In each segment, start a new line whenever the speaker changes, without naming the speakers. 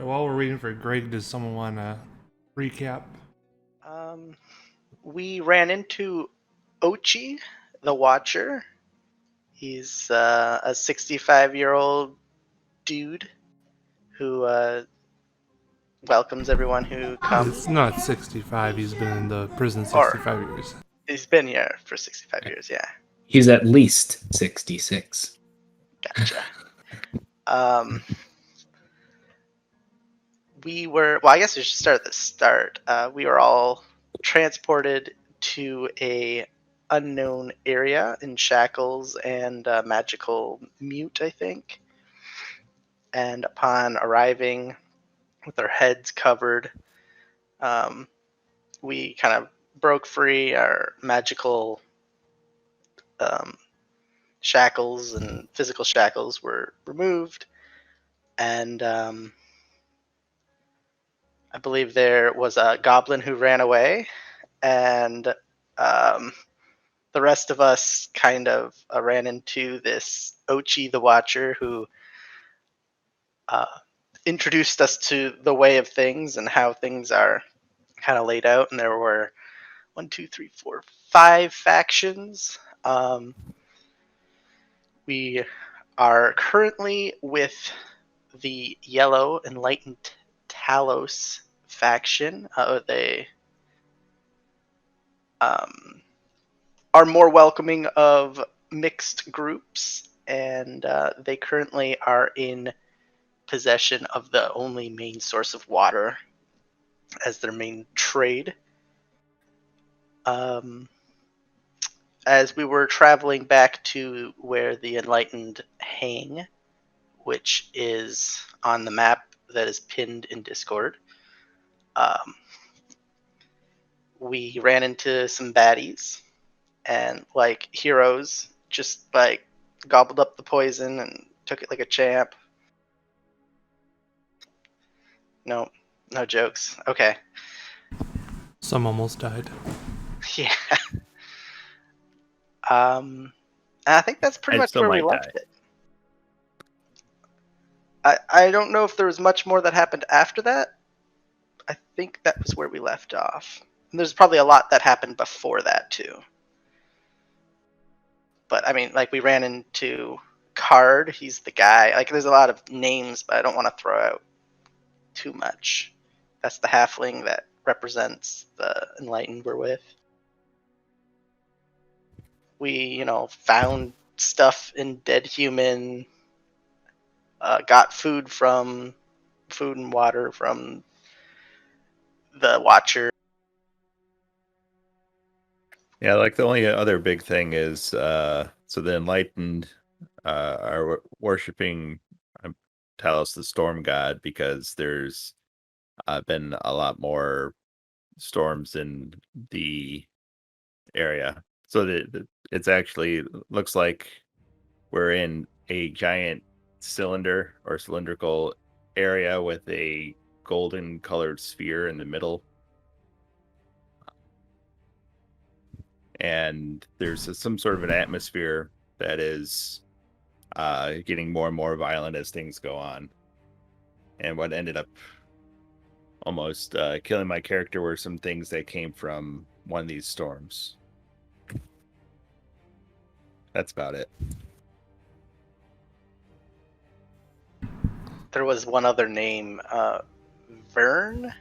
While we're waiting for Greg, does someone want to recap?
Um, we ran into Ochi, the Watcher. He's a 65-year-old dude who welcomes everyone who comes.
It's not 65. He's been in the prison
Or
65 years.
he's been here for 65 years. Yeah,
He's at least 66.
gotcha. Well, I guess we should start at the start. We were all transported to a unknown area in shackles and magical mute, I think. And upon arriving with our heads covered, we kind of broke free. Our magical shackles and physical shackles were removed, and I believe there was a goblin who ran away, and the rest of us kind of ran into this Ochi the Watcher who introduced us to the way of things and how things are kind of laid out. And there were 5 factions. We are currently with the yellow Enlightened Talos faction. They are more welcoming of mixed groups, and they currently are in possession of the only main source of water as their main trade. As we were traveling back to where the Enlightened hang, which is on the map that is pinned in Discord, we ran into some baddies, and like heroes, just like gobbled up the poison and took it like a champ. No jokes. Okay.
Some almost died.
Yeah. I think that's pretty much where we left it. I don't know if there was much more that happened after that. I think that was where we left off. And there's probably a lot that happened before that too. But I mean, like we ran into Card. He's the guy. Like there's a lot of names, but I don't want to throw out too much. That's the halfling that represents the Enlightened we're with. We, found stuff in Dead Human, got food and water from the Watcher.
Yeah, like the only other big thing is so the Enlightened are worshipping Talos the Storm God because there's been a lot more storms in the area. So it's actually looks like we're in a giant cylinder or cylindrical area with a golden colored sphere in the middle. And there's some sort of an atmosphere that is getting more and more violent as things go on. And what ended up almost killing my character were some things that came from one of these storms. That's about it.
There was one other name, Vern.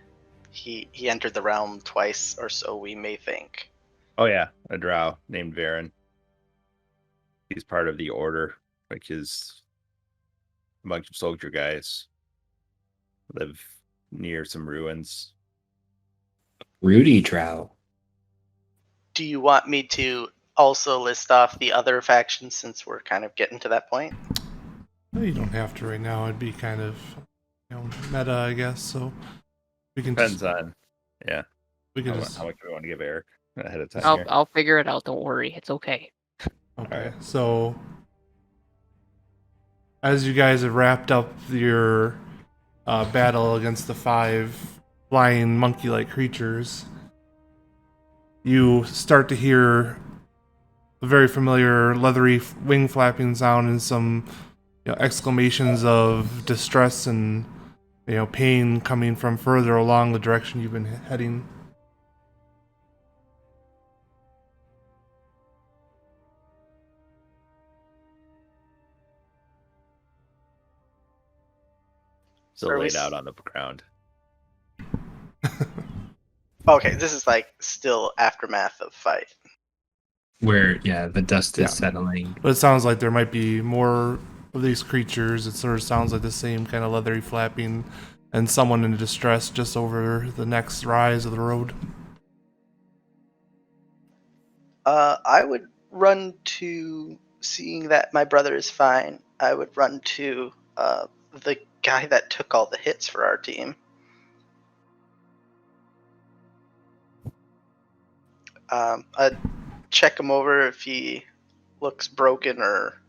He entered the realm twice or so, we may think.
Oh yeah, a drow named Varen. He's part of the Order, which is a bunch of soldier guys. Live near some ruins.
Rudy Drow.
Do you want me to also list off the other factions since we're kind of getting to that point?
No, you don't have to right now. It'd be kind of, meta, I guess. So we can
Depends on, yeah.
We can
how much we want to give Eric ahead of time.
I'll figure it out. Don't worry. It's okay.
Okay, so as you guys have wrapped up your battle against the 5 flying monkey-like creatures, you start to hear a very familiar leathery wing flapping sound and some exclamations of distress and pain coming from further along the direction you've been heading.
Still
Are we
laid
s-
out on the ground.
Okay, this is like still aftermath of fight.
Where, yeah, the dust is
Yeah.
settling.
But it sounds like there might be more of these creatures. It sort of sounds like the same kind of leathery flapping and someone in distress just over the next rise of the road.
I would run to, seeing that my brother is fine, I would run to the guy that took all the hits for our team. I'd check him over if he looks broken or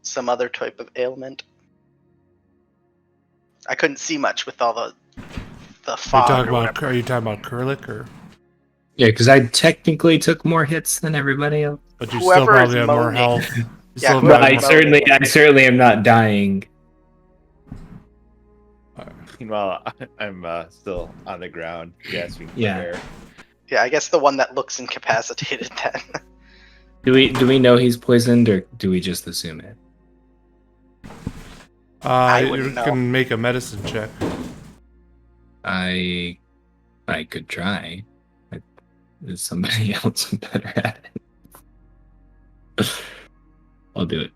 some other type of ailment. I couldn't see much with all the
Are you
fog
talking
or
about?
whatever.
Are you talking about Kurlik, or?
Yeah, because I technically took more hits than everybody else.
But you still
Whoever is
probably have more
moaning.
health. You
Yeah,
still
whoever-
But
probably
I
have more-
certainly am not dying.
Meanwhile, I'm still on the ground, gasping for
Yeah.
air.
Yeah, I guess the one that looks incapacitated then.
Do we know he's poisoned, or do we just assume it?
I
You
wouldn't know.
can make a medicine check.
I could try. Is somebody else better at it? I'll do it.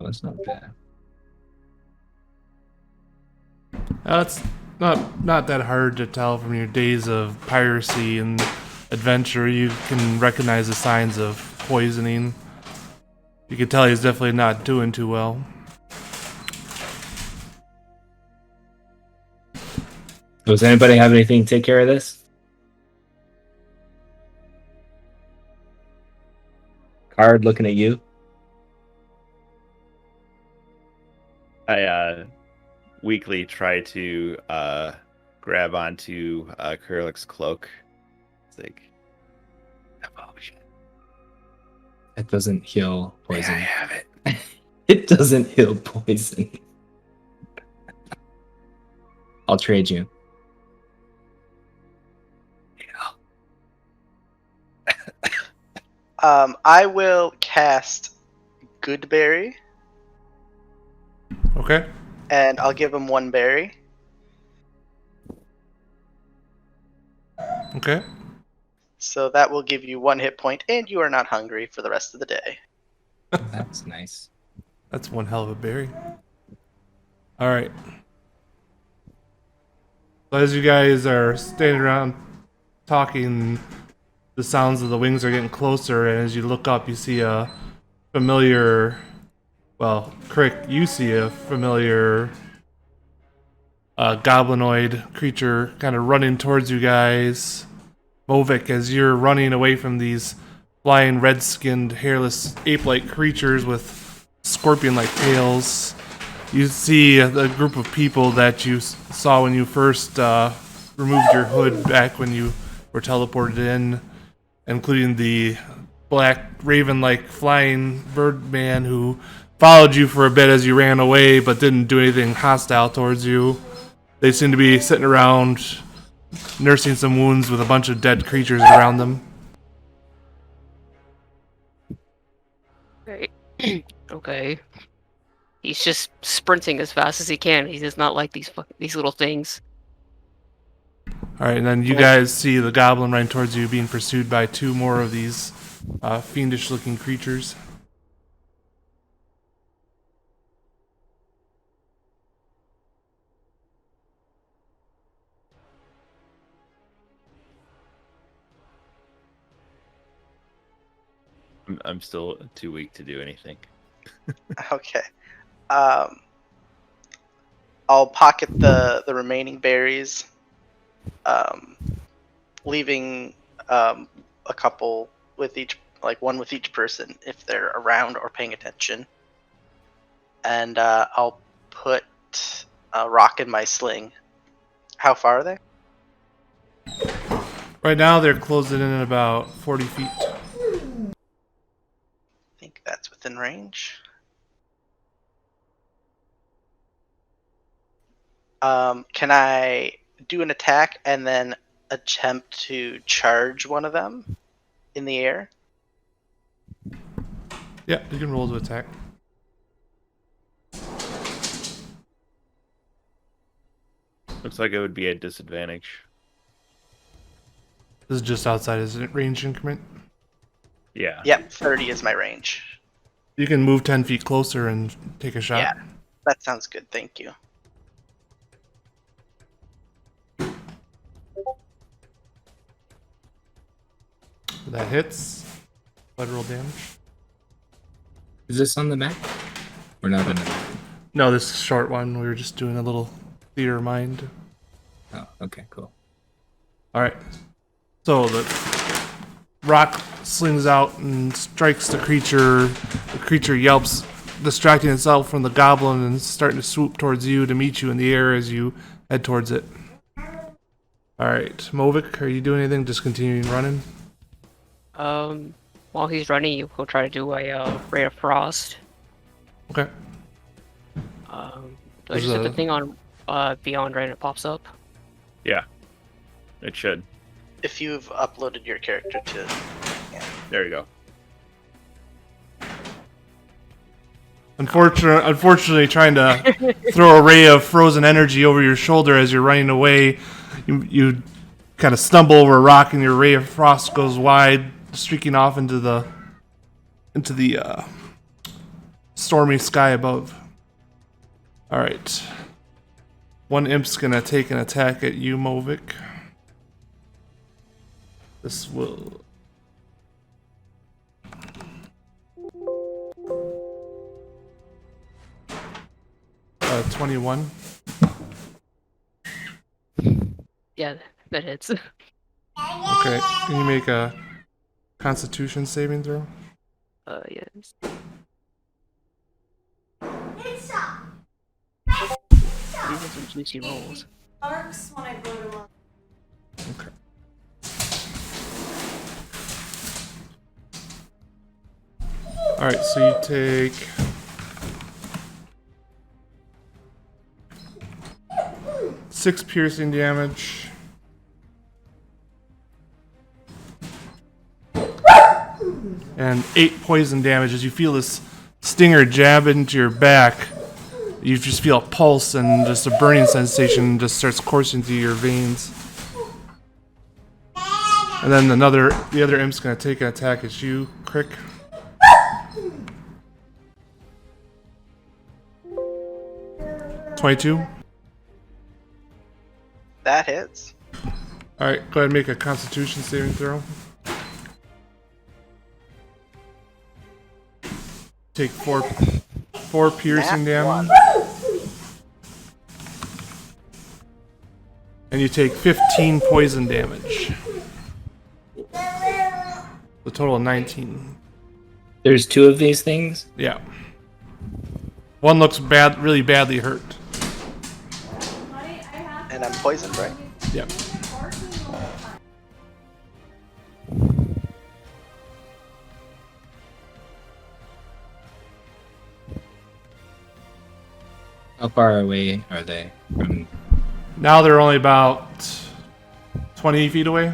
Oh, that's not bad.
It's not that hard to tell from your days of piracy and adventure. You can recognize the signs of poisoning. You can tell he's definitely not doing too well.
Does anybody have anything to take care of this? Card looking at you.
I weakly try to grab onto Kurlik's cloak. It's like, oh shit.
It doesn't heal
May I
poison.
have it?
It doesn't heal poison. I'll trade you.
I will cast Goodberry,
Okay.
and I'll give him one berry.
Okay.
So that will give you 1 hit point, and you are not hungry for the rest of the day.
That's nice.
That's one hell of a berry. All right. So as you guys are standing around talking, the sounds of the wings are getting closer, and as you look up, you see a familiar. Well, Crick, you see a familiar goblinoid creature kind of running towards you guys. Movik, as you're running away from these flying red-skinned, hairless, ape-like creatures with scorpion-like tails, you see the group of people that you saw when you first removed your hood back when you were teleported in, including the black raven-like flying bird man who followed you for a bit as you ran away but didn't do anything hostile towards you. They seem to be sitting around nursing some wounds with a bunch of dead creatures around them.
Okay. Okay. He's just sprinting as fast as he can. He does not like these little things.
Alright, and then you guys see the goblin running towards you being pursued by 2 more of these fiendish-looking creatures.
I'm still too weak to do anything.
Okay. I'll pocket the remaining berries, leaving a couple with each, like one with each person if they're around or paying attention. And I'll put a rock in my sling. How far are they?
Right now, they're closing in at about 40 feet.
I think that's within range. Can I do an attack and then attempt to charge one of them in the air?
Yeah, you can roll to attack.
Looks like it would be a disadvantage.
This is just outside his range increment.
Yeah.
Yep, 30 is my range.
You can move 10 feet closer and take a shot.
Yeah, that sounds good. Thank you.
That hits. Federal damage.
Is this on the map? Or not on the map?
No, this short one. We were just doing a little theater mind.
Oh, okay, cool.
All right. So the rock slings out and strikes the creature. The creature yelps, distracting itself from the goblin and starting to swoop towards you to meet you in the air as you head towards it. All right, Movik, are you doing anything? Just continuing running?
While he's running, you go try to do a ray of frost.
Okay.
So I
There's
just hit the
a-
thing on beyond, right, and it pops up.
Yeah. It should.
If you've uploaded your character to...
There you go.
Unfortunately, trying to throw a ray of frozen energy over your shoulder as you're running away, you kind of stumble over a rock and your ray of frost goes wide, streaking off into the stormy sky above. All right, one imp's gonna take an attack at you, Movik. This will. 21.
Yeah, that hits.
Okay, can you make a Constitution saving throw?
Yes. These are some juicy rolls.
Sparks when I go to one.
Okay. All right, so you take 6 piercing damage. And 8 poison damage as you feel this stinger jab into your back. You just feel a pulse and just a burning sensation just starts coursing through your veins. And then the other imp's gonna take an attack at you, Crick. $22.
That hits.
Alright, go ahead and make a Constitution saving throw. Take 4 piercing
Nat
damage.
one.
And you take 15 poison damage. The total of 19.
There's 2 of these things?
Yeah. One looks really badly hurt.
And I'm poisoned, right?
Yep.
How far away are they from?
Now they're only about 20 feet away.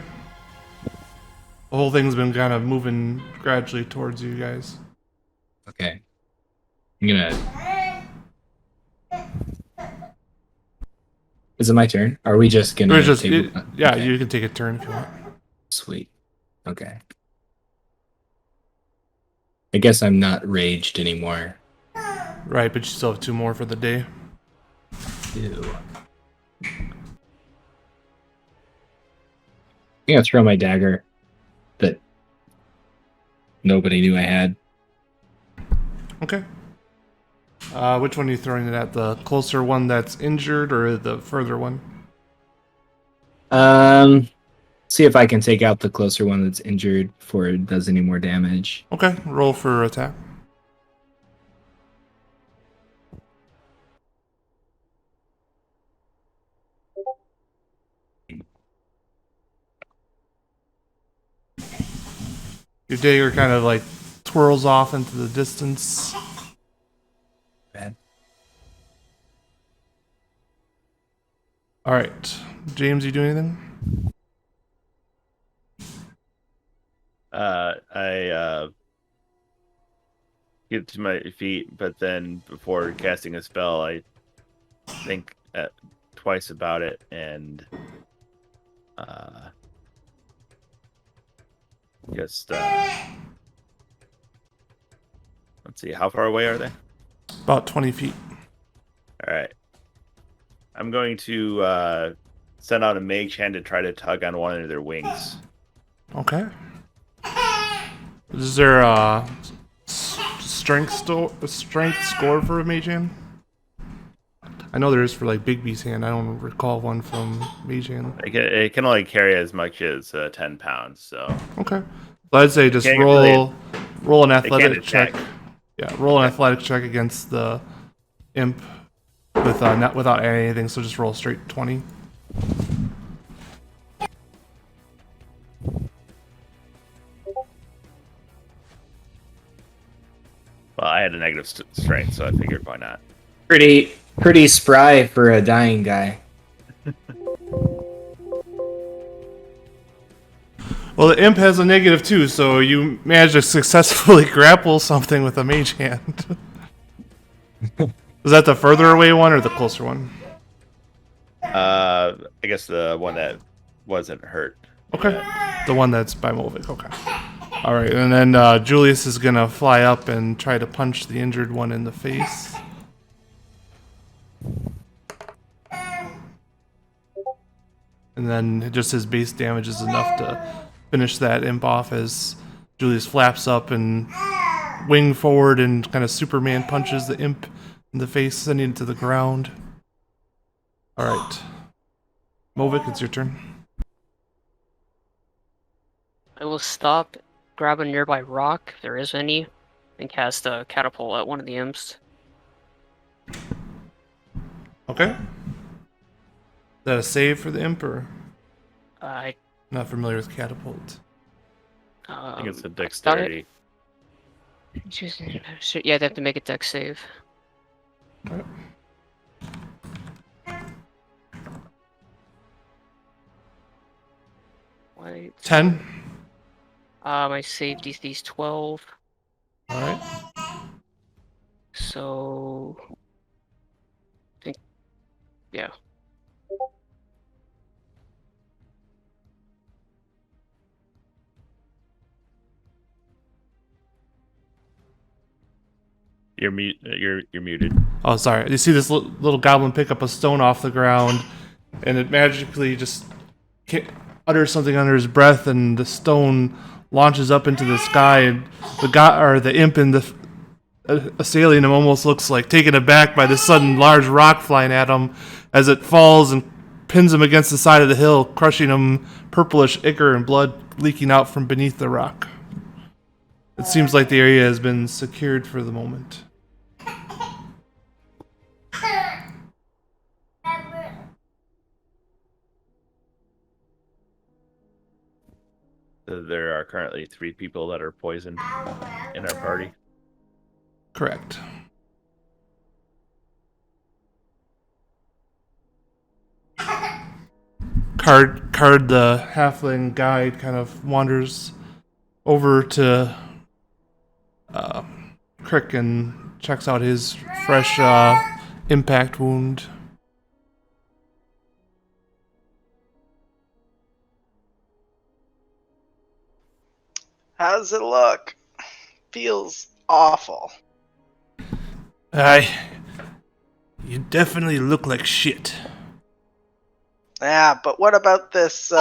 The whole thing's been kind of moving gradually towards you guys.
Okay. I'm gonna. Is it my turn? Are we just gonna?
Or just,
take-
yeah,
okay.
you can take a turn if you want.
Sweet. Okay. I guess I'm not raged anymore.
Right, but you still have 2 more for the day.
Ew. I'm gonna throw my dagger that nobody knew I had.
Okay. Which one are you throwing it at? The closer one that's injured or the further one?
See if I can take out the closer one that's injured before it does any more damage.
Okay, roll for attack. Your dagger kind of like twirls off into the distance.
Bad.
All right, James, you do anything?
I get to my feet, but then before casting a spell, I think twice about it and just let's see, how far away are they?
About 20 feet.
All right, I'm going to send out a mage hand to try to tug on one of their wings.
Okay. Is there a strength score for a mage hand? I know there is for like Bigby's hand. I don't recall one from mage hand.
It can only carry as much as 10 pounds, so
Okay. So I'd say just
can't
roll an
it can't
athletic check.
attack.
Yeah, roll an athletic check against the imp with not without adding anything. So just roll straight 20.
Well, I had a negative strength, so I figured why not.
Pretty spry for a dying guy.
Well, the imp has a negative too, so you managed to successfully grapple something with a mage hand. Was that the further away one or the closer one?
I guess the one that wasn't hurt.
Okay. The one that's by Movic. Okay. All right, and then Julius is gonna fly up and try to punch the injured one in the face. And then just his base damage is enough to finish that imp off as Julius flaps up and wing forward and kind of Superman punches the imp in the face, sending it to the ground. All right. Movic, it's your turn.
I will stop, grab a nearby rock, if there is any, and cast a catapult at one of the imps.
Okay. Is that a save for the imp, or
I
not familiar with catapult?
I think it's a
got it.
dexterity.
Yeah, they have to make a dex save.
All right.
Wait.
10.
My save DC is 12.
All right.
So, I think, yeah.
You're muted.
Oh, sorry. You see this little goblin pick up a stone off the ground, and it magically just utters something under his breath, and the stone launches up into the sky, and the imp and the assailing him almost looks like taken aback by this sudden large rock flying at him as it falls and pins him against the side of the hill, crushing him, purplish ichor and blood leaking out from beneath the rock. It seems like the area has been secured for the moment.
There are currently 3 people that are poisoned in our party.
Correct. Card the halfling guide kind of wanders over to Crick and checks out his fresh impact wound.
How does it look? Feels awful.
You definitely look like shit.
Yeah, but what about this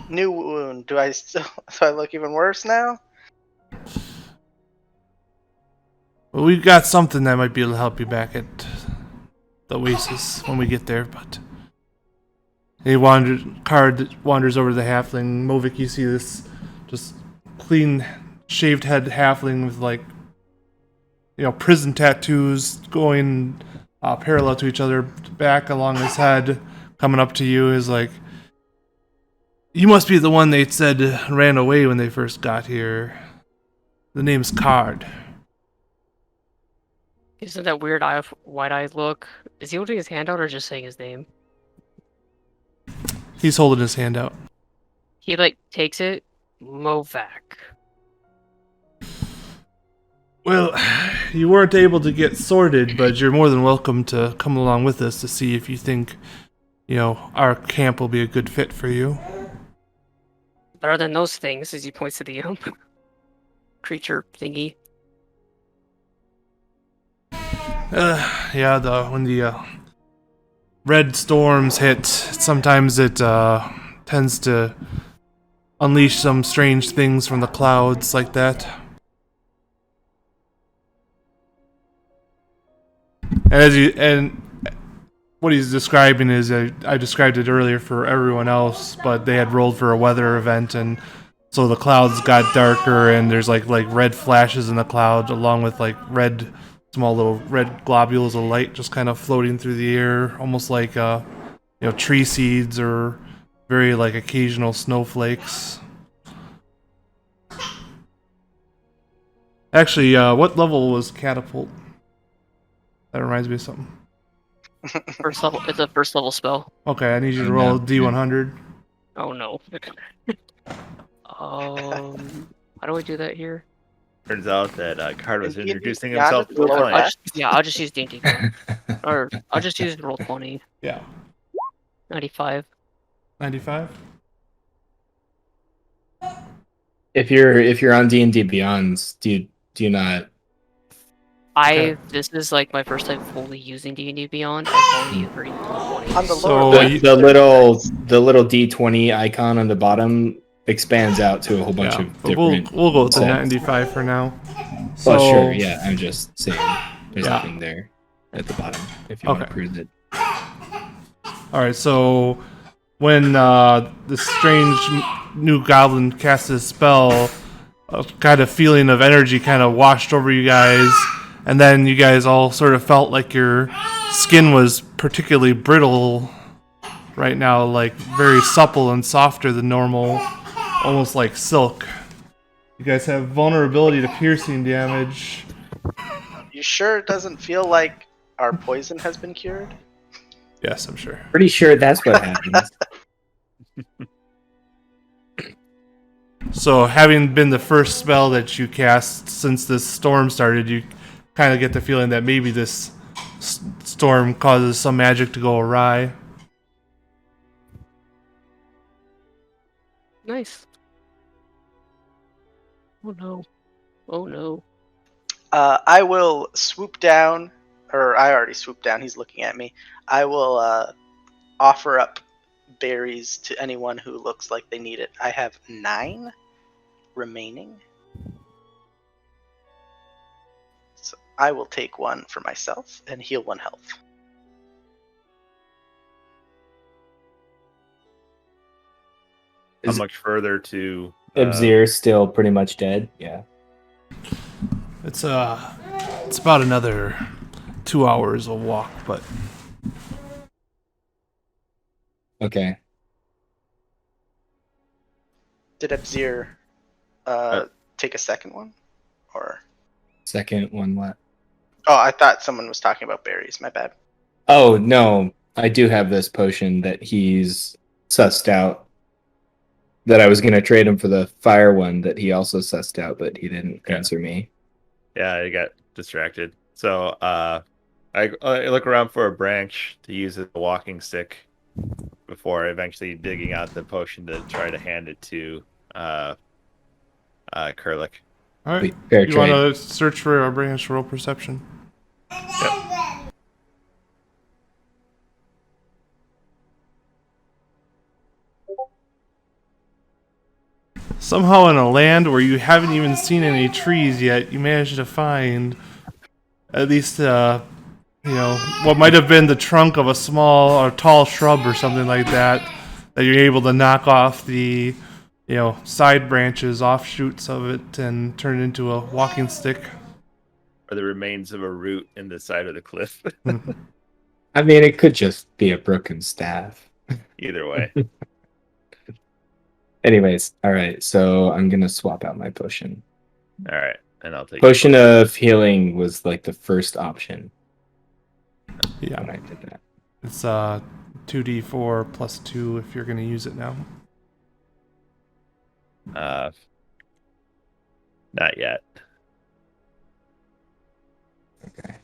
new wound? Do I look even worse now?
Well, we've got something that might be able to help you back at the Oasis when we get there, but wanders over to the halfling. Movic, you see this just clean shaved head halfling with prison tattoos going parallel to each other back along his head, coming up to you is like, you must be the one they said ran away when they first got here. The name's Card.
Isn't that weird wide-eyed look? Is he holding his hand out or just saying his name?
He's holding his hand out.
He takes it. Movac.
Well, you weren't able to get sorted, but you're more than welcome to come along with us to see if you think, our camp will be a good fit for you.
Better than those things, as he points to the creature thingy.
When the red storms hit, sometimes it tends to unleash some strange things from the clouds like that. And what he's describing is, I described it earlier for everyone else, but they had rolled for a weather event, and so the clouds got darker, and there's like red flashes in the cloud, along with small little red globules of light just kind of floating through the air, almost like tree seeds or very occasional snowflakes. Actually, what level was catapult? That reminds me of something.
First level. It's a first level spell.
Okay, I need you to roll D100.
Oh no. How do I do that here?
Turns out that Card was
And D&D
introducing
Beyond
himself
is
to a
lower
client.
I'll just use D&D. Or I'll just use roll 20.
Yeah.
95.
95?
If you're on D&D Beyond, do you not?
This is my first time fully using D&D Beyond. I've only used roll 20.
On the
So
lower left,
The little D20 icon on the bottom expands out to a whole bunch of
but
different.
we'll go with the
sets.
95 for now.
Oh, sure, yeah. I'm just saying there's
Yeah.
nothing there at the bottom if you want to
Okay.
cruise it.
Alright, so when the strange new goblin cast his spell, a kind of feeling of energy kind of washed over you guys, and then you guys all sort of felt like your skin was particularly brittle right now, very supple and softer than normal, almost like silk. You guys have vulnerability to piercing damage.
you sure it doesn't feel like our poison has been cured?
Yes, I'm sure.
Pretty sure that's what happens.
So, having been the first spell that you cast since this storm started, you kind of get the feeling that maybe this storm causes some magic to go awry.
Nice. Oh no. Oh no.
I will swoop down, or I already swooped down. He's looking at me. I will offer up berries to anyone who looks like they need it. I have 9 remaining. So I will take one for myself and heal 1 health.
How
Is
much further to
Ibzir's still pretty much dead? Yeah.
It's about another 2 hours of walk, but
Okay.
Did Abzir take a second one? Or
Second one, what?
oh, I thought someone was talking about berries. My bad.
Oh, no. I do have this potion that he's sussed out. That I was going to trade him for the fire one that he also sussed out, but he didn't answer me.
Yeah, I got distracted. So I look around for a branch to use as a walking stick before eventually digging out the potion to try to hand it to Kurlik.
all right.
Fair
You
trade.
want to search for a branch, roll perception. Somehow, in a land where you haven't even seen any trees yet, you managed to find at least, what might have been the trunk of a small or tall shrub or something like that. That you're able to knock off the, side branches, offshoots of it, and turn it into a walking stick.
Or the remains of a root in the side of the cliff.
I mean, it could just be a broken staff.
Either way.
Anyways, all right. So I'm going to swap out my potion.
All right. And I'll take
Potion of healing was the first option
Yeah.
when I did that.
It's 2d4 plus 2 if you're going to use it now.
Not yet.
Okay.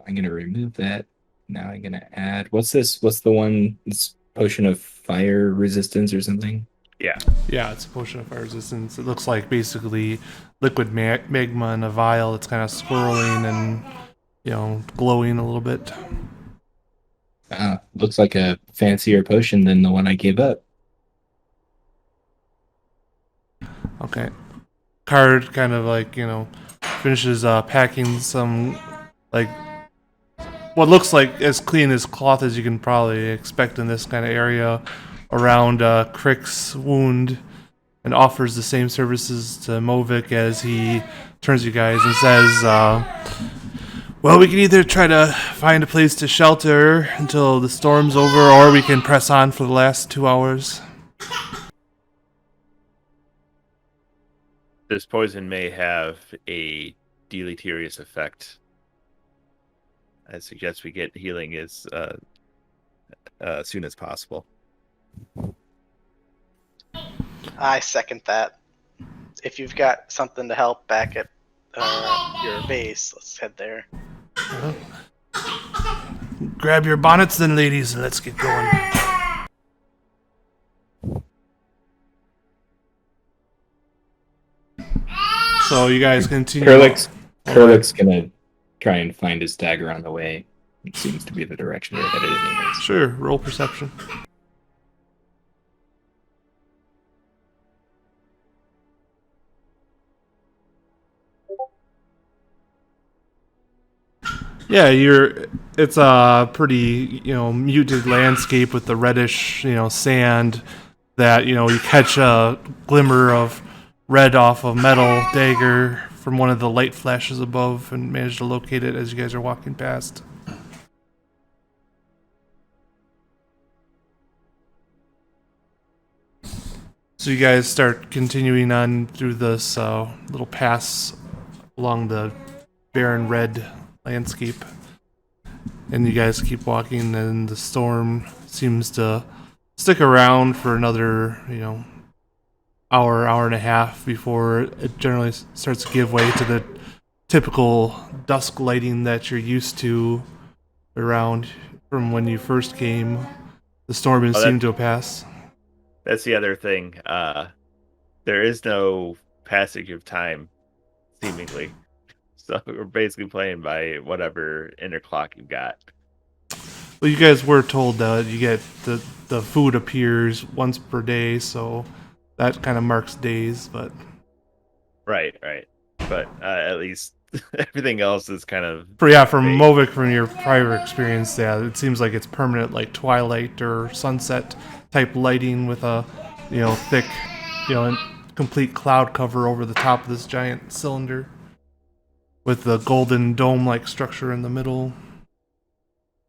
I'm gonna remove that. Now I'm gonna add. What's this? What's the one? This potion of fire resistance or something?
Yeah.
Yeah, it's a potion of fire resistance. It looks like basically liquid magma in a vial. It's kind of swirling and, glowing a little bit.
Looks like a fancier potion than the one I gave up.
Okay. Card kind of finishes packing some, what looks like as clean as cloth as you can probably expect in this kind of area around Crick's wound, and offers the same services to Movik as he turns to you guys and says, well, we can either try to find a place to shelter until the storm's over, or we can press on for the last 2 hours.
This poison may have a deleterious effect. I suggest we get healing as soon as possible.
I second that. If you've got something to help back at your base, let's head there.
Grab your bonnets then, ladies, and let's get going. So you guys continue.
Kurlik's gonna try and find his dagger on the way. It seems to be the direction they're headed anyways.
Sure, roll perception. Yeah, it's a pretty, muted landscape with the reddish, sand that, you catch a glimmer of red off a metal dagger from one of the light flashes above and manage to locate it as you guys are walking past. So you guys start continuing on through this little pass along the barren red landscape, and you guys keep walking, and the storm seems to stick around for another hour and a half before it generally starts to give way to the typical dusk lighting that you're used to around from when you first came. The storm seemed to have passed.
That's the other thing. There is no passage of time, seemingly. So we're basically playing by whatever inner clock you've got.
Well, you guys were told that you get the food appears once per day, so that kind of marks days, but...
Right. But at least everything else is kind of...
from Movik, from your prior experience, yeah, it seems like it's permanent, like twilight or sunset type lighting with a, thick, complete cloud cover over the top of this giant cylinder with the golden dome-like structure in the middle.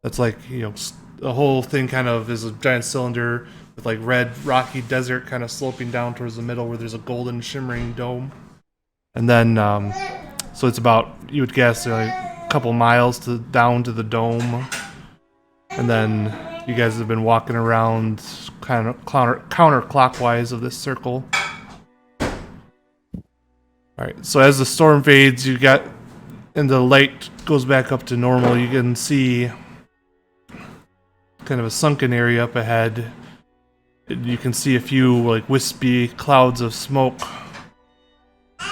That's like, the whole thing kind of is a giant cylinder with like red rocky desert kind of sloping down towards the middle where there's a golden shimmering dome. And then, so it's about, you would guess, a couple miles down to the dome. And then you guys have been walking around kind of counterclockwise of this circle. Alright, so as the storm fades, and the light goes back up to normal, you can see kind of a sunken area up ahead. You can see a few wispy clouds of smoke.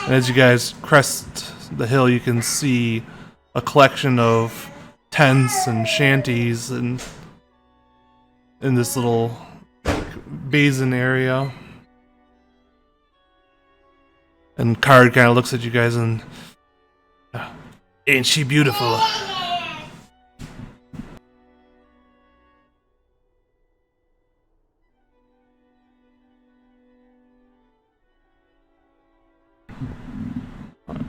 And as you guys crest the hill, you can see a collection of tents and shanties in this little basin area. And Card kind of looks at you guys and, ain't she beautiful?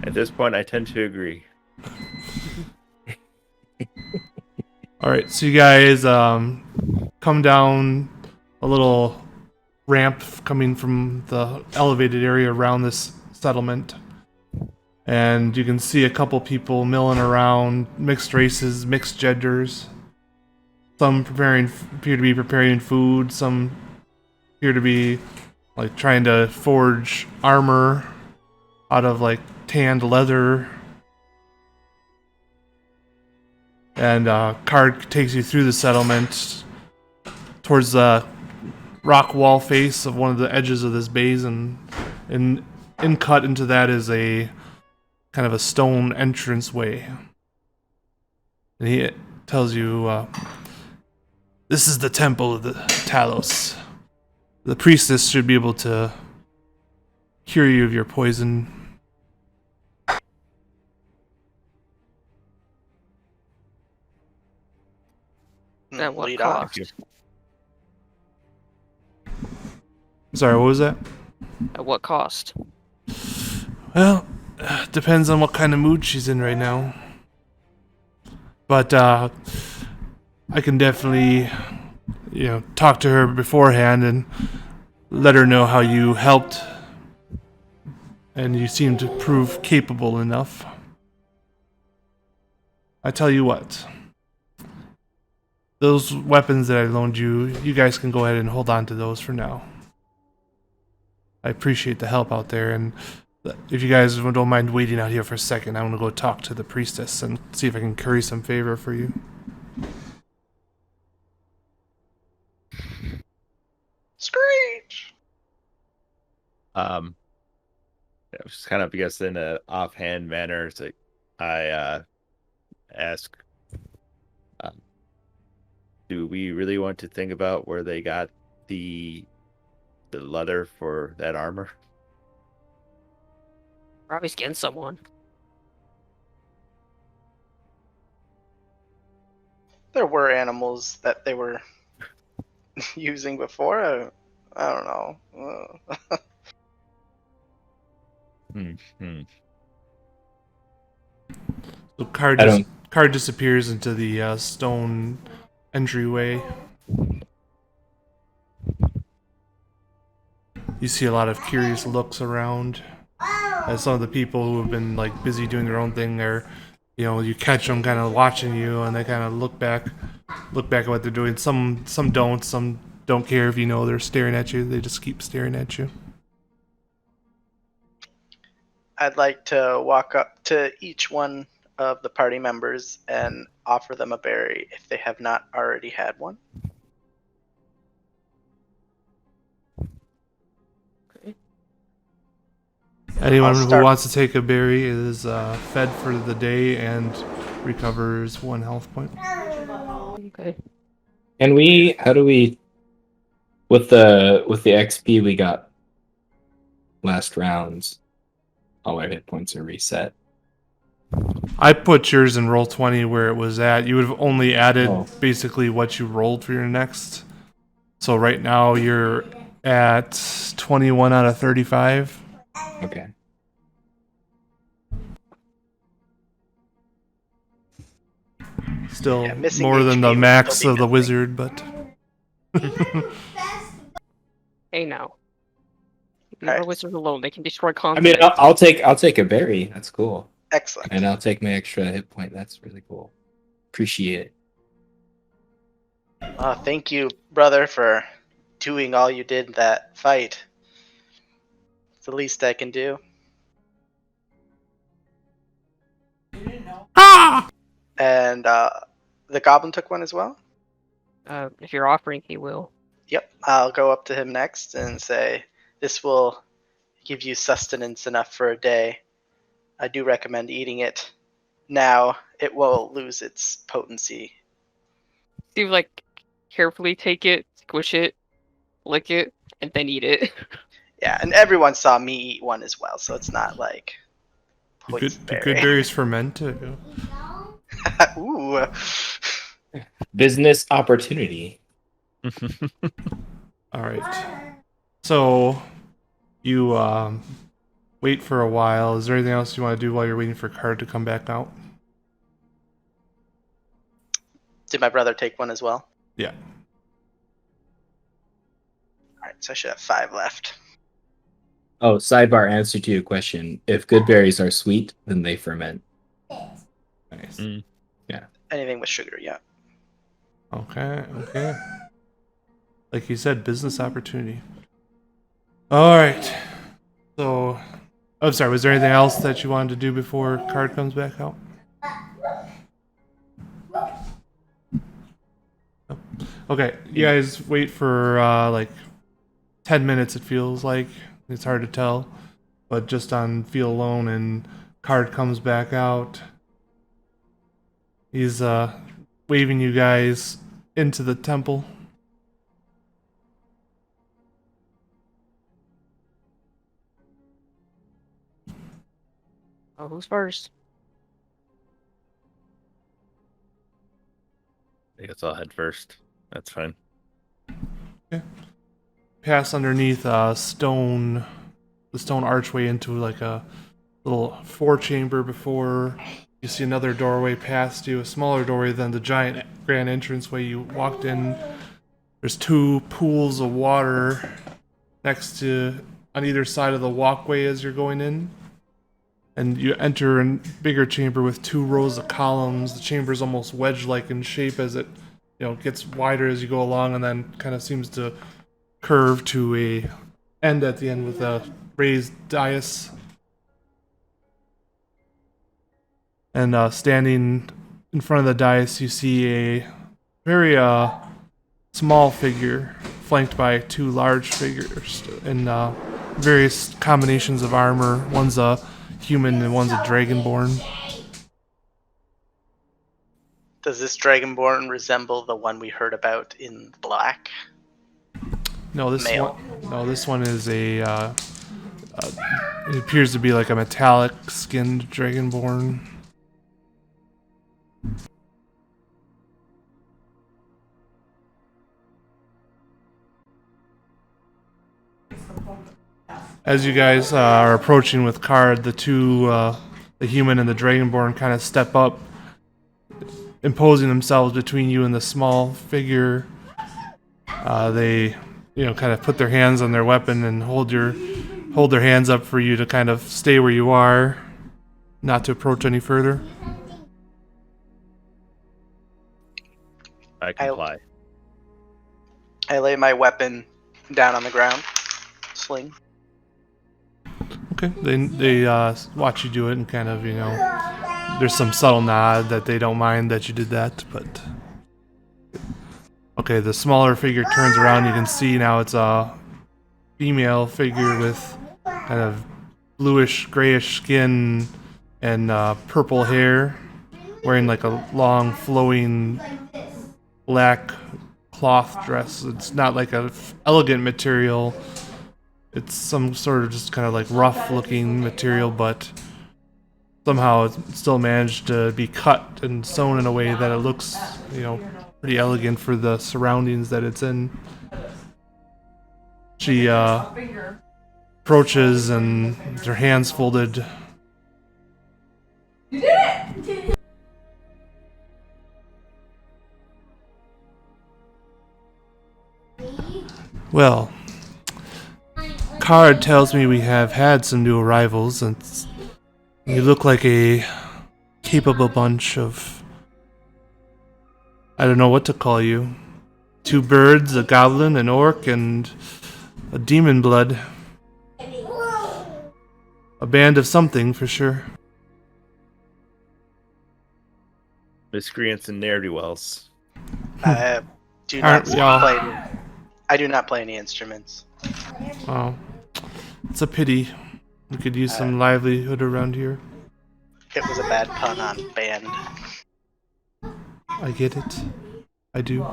At this point, I tend to agree.
Alright, so you guys come down a little ramp coming from the elevated area around this settlement. And you can see a couple people milling around, mixed races, mixed genders. Some appear to be preparing food. Some appear to be like trying to forge armor out of like tanned leather. And Card takes you through the settlement towards the rock wall face of one of the edges of this basin, and cut into that is a kind of a stone entranceway. And he tells you, this is the temple of the Talos. The priestess should be able to cure you of your poison.
At what
Lead on.
cost?
Sorry, what was that?
At what cost?
Well, depends on what kind of mood she's in right now. But I can definitely, talk to her beforehand and let her know how you helped, and you seem to prove capable enough. I tell you what, those weapons that I loaned you, you guys can go ahead and hold on to those for now. I appreciate the help out there, and if you guys don't mind waiting out here for a second, I'm gonna go talk to the priestess and see if I can curry some favor for you.
Screech!
I was kind of, I guess, in an offhand manner, it's like I ask, do we really want to think about where they got the leather for that armor?
Probably skin someone.
There were animals that they were using before. I don't know.
So Card disappears into the stone entryway. You see a lot of curious looks around as some of the people who have been like busy doing their own thing there. You catch them kind of watching you, and they kind of look back at what they're doing. Some don't care if they're staring at you. They just keep staring at you.
I'd like to walk up to each one of the party members and offer them a berry if they have not already had one.
Anyone
I'll
who
start-
wants to take a berry is fed for the day and recovers 1 health point.
Okay.
And how do we, with the XP we got last rounds, all our hit points are reset.
I put yours in roll 20 where it was at. You would have only added basically what you rolled for your next. So right now you're at 21 out of 35.
Okay.
Still
missing
more than the
HP would
max
still
of
be
the
missing.
wizard, but
Hey now. Leave
Alright.
our wizards alone. They can destroy
I
continents.
mean, I'll take a berry. That's cool.
Excellent.
And I'll take my extra hit point. That's really cool. Appreciate it.
Thank you, brother, for doing all you did in that fight. It's the least I can do. And the goblin took one as well?
If you're offering, he will.
Yep. I'll go up to him next and say, this will give you sustenance enough for a day. I do recommend eating it now. It will lose its potency.
So you carefully take it, squish it, lick it, and then eat it.
Yeah, and everyone saw me eat one as well, so it's not like poison
good
berry.
berries ferment too.
Ooh.
Business opportunity.
All right. So you wait for a while. Is there anything else you want to do while you're waiting for Card to come back out?
Did my brother take one as well?
Yeah.
Alright, so I should have 5 left.
Oh, sidebar answer to your question. If good berries are sweet, then they ferment.
Nice.
Mm.
Anything with sugar, yeah.
Okay. Like you said, business opportunity. All right. So, I'm sorry. Was there anything else that you wanted to do before card comes back out? Okay. You guys wait for like 10 minutes. It feels like it's hard to tell, but just on feel alone, and card comes back out. He's waving you guys into the temple.
Oh, who's first?
I guess I'll head first. That's fine.
Pass underneath the stone archway into like a little four-chamber before you see another doorway past you, a smaller doorway than the giant grand entranceway you walked in. There's two pools of water next to on either side of the walkway as you're going in. And you enter a bigger chamber with two rows of columns. The chamber is almost wedge-like in shape as it, gets wider as you go along, and then kind of seems to curve to a end at the end with a raised dais. And standing in front of the dais, you see a very small figure flanked by two large figures in various combinations of armor. One's a human and one's a dragonborn.
Does this Dragonborn resemble the one we heard about in Black?
No, this
Male.
this one is a. It appears to be like a metallic-skinned dragonborn. As you guys are approaching with card, the two, the human and the dragonborn, kind of step up, imposing themselves between you and the small figure. They, kind of put their hands on their weapon and hold their hands up for you to kind of stay where you are, not to approach any further.
I comply.
I lay my weapon down on the ground. Sling.
Okay, they watch you do it and kind of, there's some subtle nod that they don't mind that you did that, but okay, the smaller figure turns around. You can see now it's a female figure with kind of bluish, grayish skin and purple hair, wearing like a long, flowing black cloth dress. It's not like a elegant material. It's some sort of just kind of like rough-looking material, but somehow it still managed to be cut and sewn in a way that it looks, pretty elegant for the surroundings that it's in. She approaches and her hands folded.
You did it!
Well, card tells me we have had some new arrivals, and you look like a capable bunch of... I don't know what to call you. Two birds, a goblin, an orc, and a demon blood. A band of something, for sure.
Miscreants and ne'er-do-wells.
I do
Aren't
not
we all?
play. I do not play any instruments.
Oh, it's a pity. We could use some livelihood around here.
It was a bad pun on band.
I get it. I do.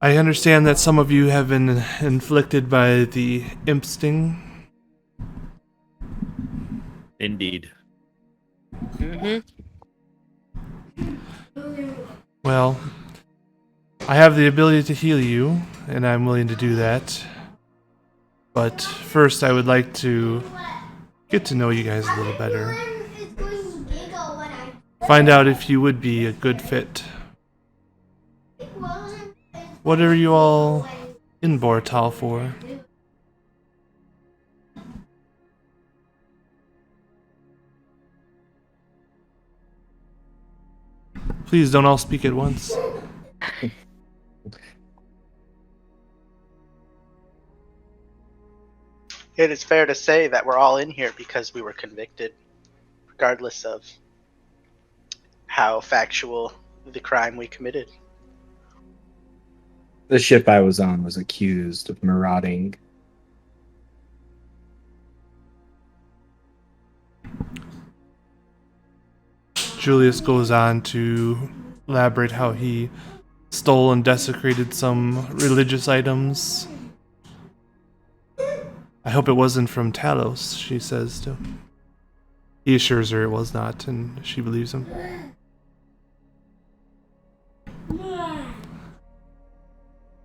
I understand that some of you have been inflicted by the imp sting.
Indeed.
Mm-hmm.
Well, I have the ability to heal you, and I'm willing to do that. But first, I would like to get to know you guys a little better. Find out if you would be a good fit. What are you all in Bora'Thal for? Please don't all speak at once.
It is fair to say that we're all in here because we were convicted, regardless of how factual the crime we committed.
The ship I was on was accused of marauding.
Julius goes on to elaborate how he stole and desecrated some religious items. I hope it wasn't from Talos, she says to him. He assures her it was not, and she believes him.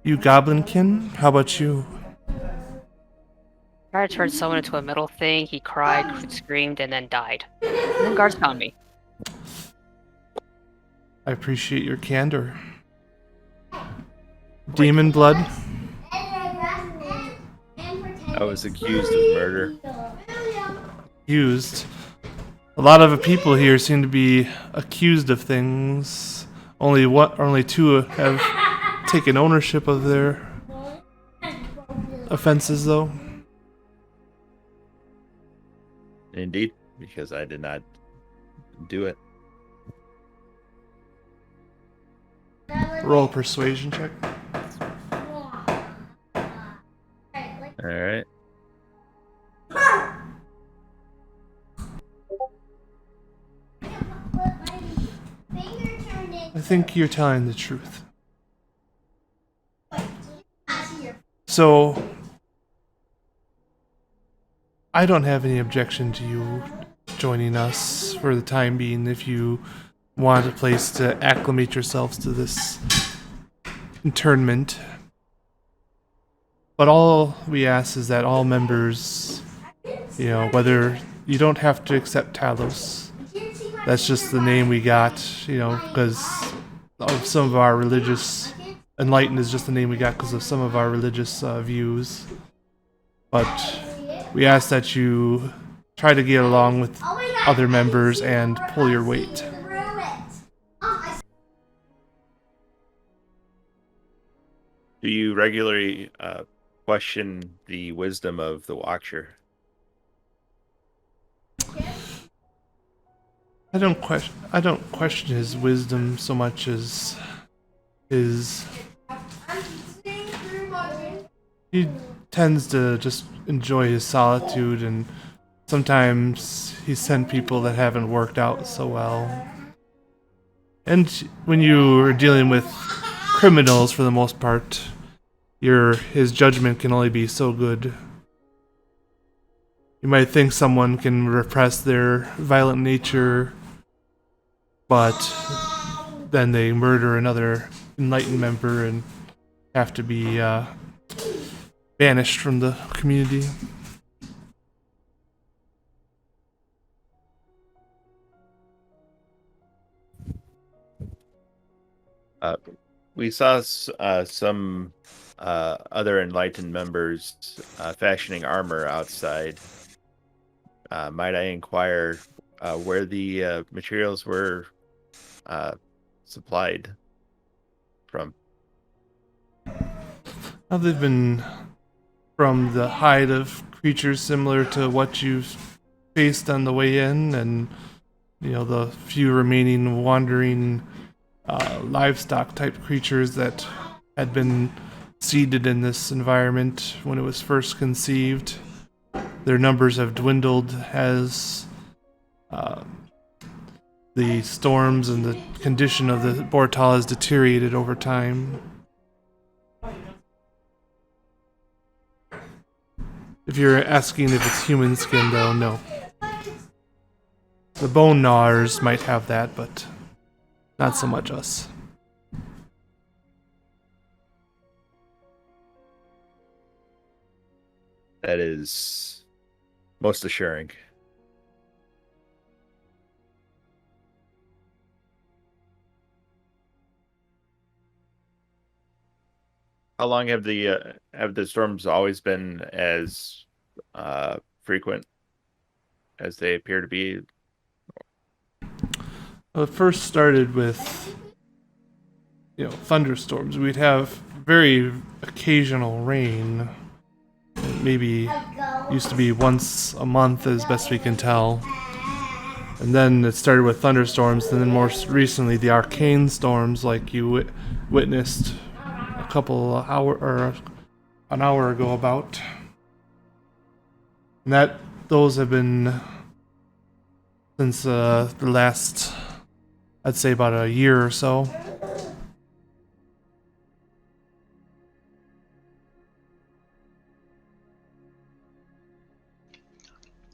You goblinkin? How about you?
Tried to turn someone into a metal thing. He cried, screamed, and then died. And then guards found me.
I appreciate your candor. Demon blood?
I was accused of murder.
Accused. A lot of the people here seem to be accused of things. Only two have taken ownership of their offenses, though.
Indeed, because I did not do it.
Roll a persuasion check.
All right.
I think you're telling the truth. So, I don't have any objection to you joining us for the time being if you want a place to acclimate yourselves to this internment. But all we ask is that all members, whether you don't have to accept Talos, that's just the name we got, because of some of our religious. Enlightened is just the name we got because of some of our religious views. But we ask that you try to get along with other members and pull your weight.
Do you regularly question the wisdom of the Watcher?
I don't question his wisdom so much as his. He tends to just enjoy his solitude, and sometimes he's sent people that haven't worked out so well. And when you are dealing with criminals, for the most part, his judgment can only be so good. You might think someone can repress their violent nature, but then they murder another Enlightened member and have to be banished from the community.
We saw some other Enlightened members fashioning armor outside. Might I inquire where the materials were supplied from?
They've been from the hide of creatures similar to what you've faced on the way in, and the few remaining wandering livestock type creatures that had been seeded in this environment when it was first conceived. Their numbers have dwindled as the storms and the condition of the Bora'Thal has deteriorated over time. If you're asking if it's human skin, though, no. The bone gnawers might have that, but not so much us.
That is most assuring. How long have the storms always been as frequent as they appear to be?
Well, it first started with thunderstorms. We'd have very occasional rain. Maybe used to be once a month as best we can tell. And then it started with thunderstorms, and then more recently the arcane storms like you witnessed an hour ago about. And those have been since the last, I'd say, about a year or so.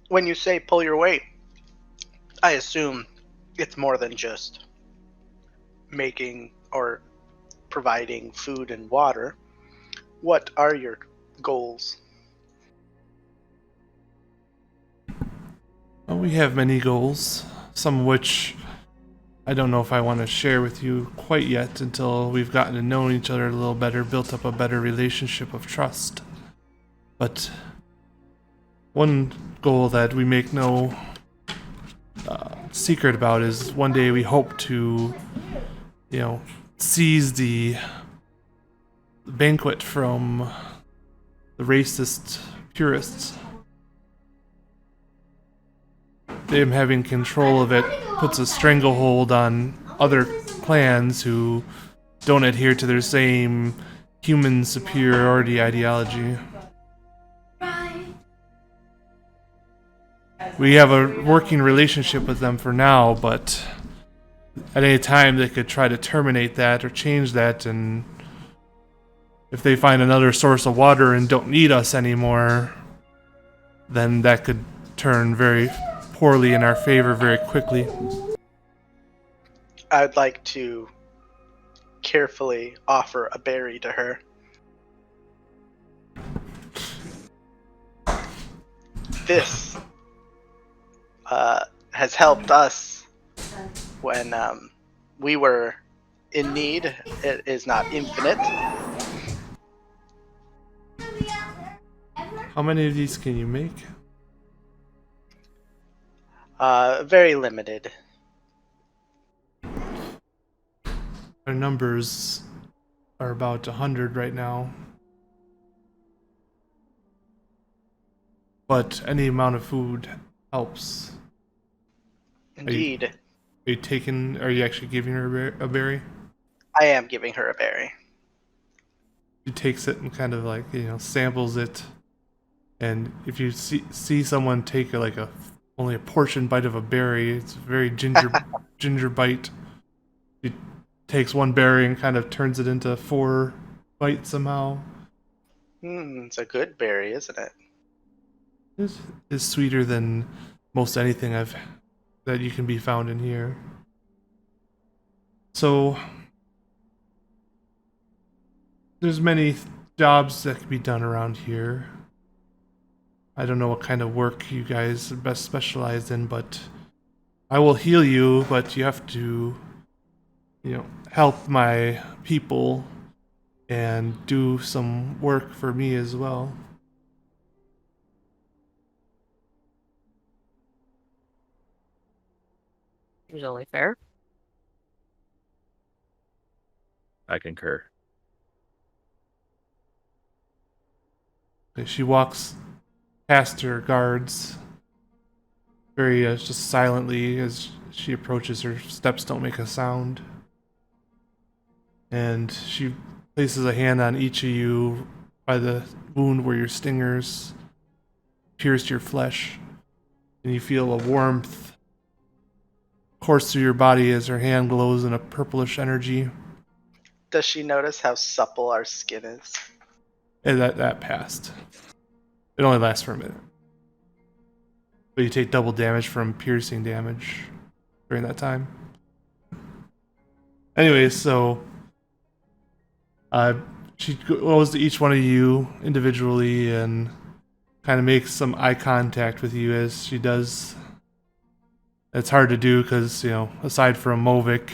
When you say pull your weight, I assume it's more than just making or providing food and water. What are your goals?
Well, we have many goals, some of which I don't know if I want to share with you quite yet until we've gotten to know each other a little better, built up a better relationship of trust. But one goal that we make no secret about is one day we hope to, seize the banquet from the racist purists. Them having control of it puts a stranglehold on other clans who don't adhere to their same human superiority ideology. We have a working relationship with them for now, but at any time they could try to terminate that or change that, and if they find another source of water and don't need us anymore, then that could turn very poorly in our favor very quickly.
I'd like to carefully offer a berry to her. This has helped us when we were in need. It is not infinite.
How many of these can you make?
Very limited.
Our numbers are about 100 right now. But any amount of food helps.
Indeed.
Are you actually giving her a berry?
I am giving her a berry.
She takes it and kind of samples it. And if you see someone take only a portion bite of a berry, it's a very ginger bite. She takes one berry and kind of turns it into 4 bites somehow.
It's a good berry, isn't it?
It's sweeter than most anything that you can be found in here. So there's many jobs that can be done around here. I don't know what kind of work you guys are best specialized in, but I will heal you, but you have to, help my people and do some work for me as well.
Seems only fair.
I concur.
She walks past her guards very just silently as she approaches. Her steps don't make a sound. And she places a hand on each of you by the wound where your stingers pierced your flesh. And you feel a warmth course through your body as her hand glows in a purplish energy.
Does she notice how supple our skin is?
And that passed. It only lasts for a minute. But you take double damage from piercing damage during that time. Anyways, so she goes to each one of you individually and kind of makes some eye contact with you as she does. It's hard to do because, aside from Movik,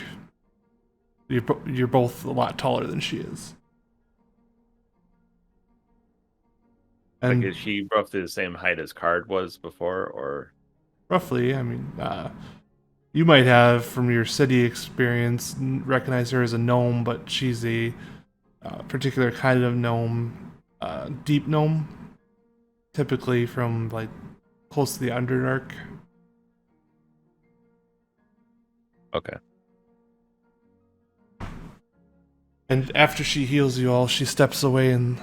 you're both a lot taller than she is. And
Is she roughly the same height as Card was before, or?
roughly, You might have, from your city experience, recognize her as a gnome, but she's a particular kind of gnome, deep gnome, typically from like close to the Underdark.
Okay.
And after she heals you all, she steps away and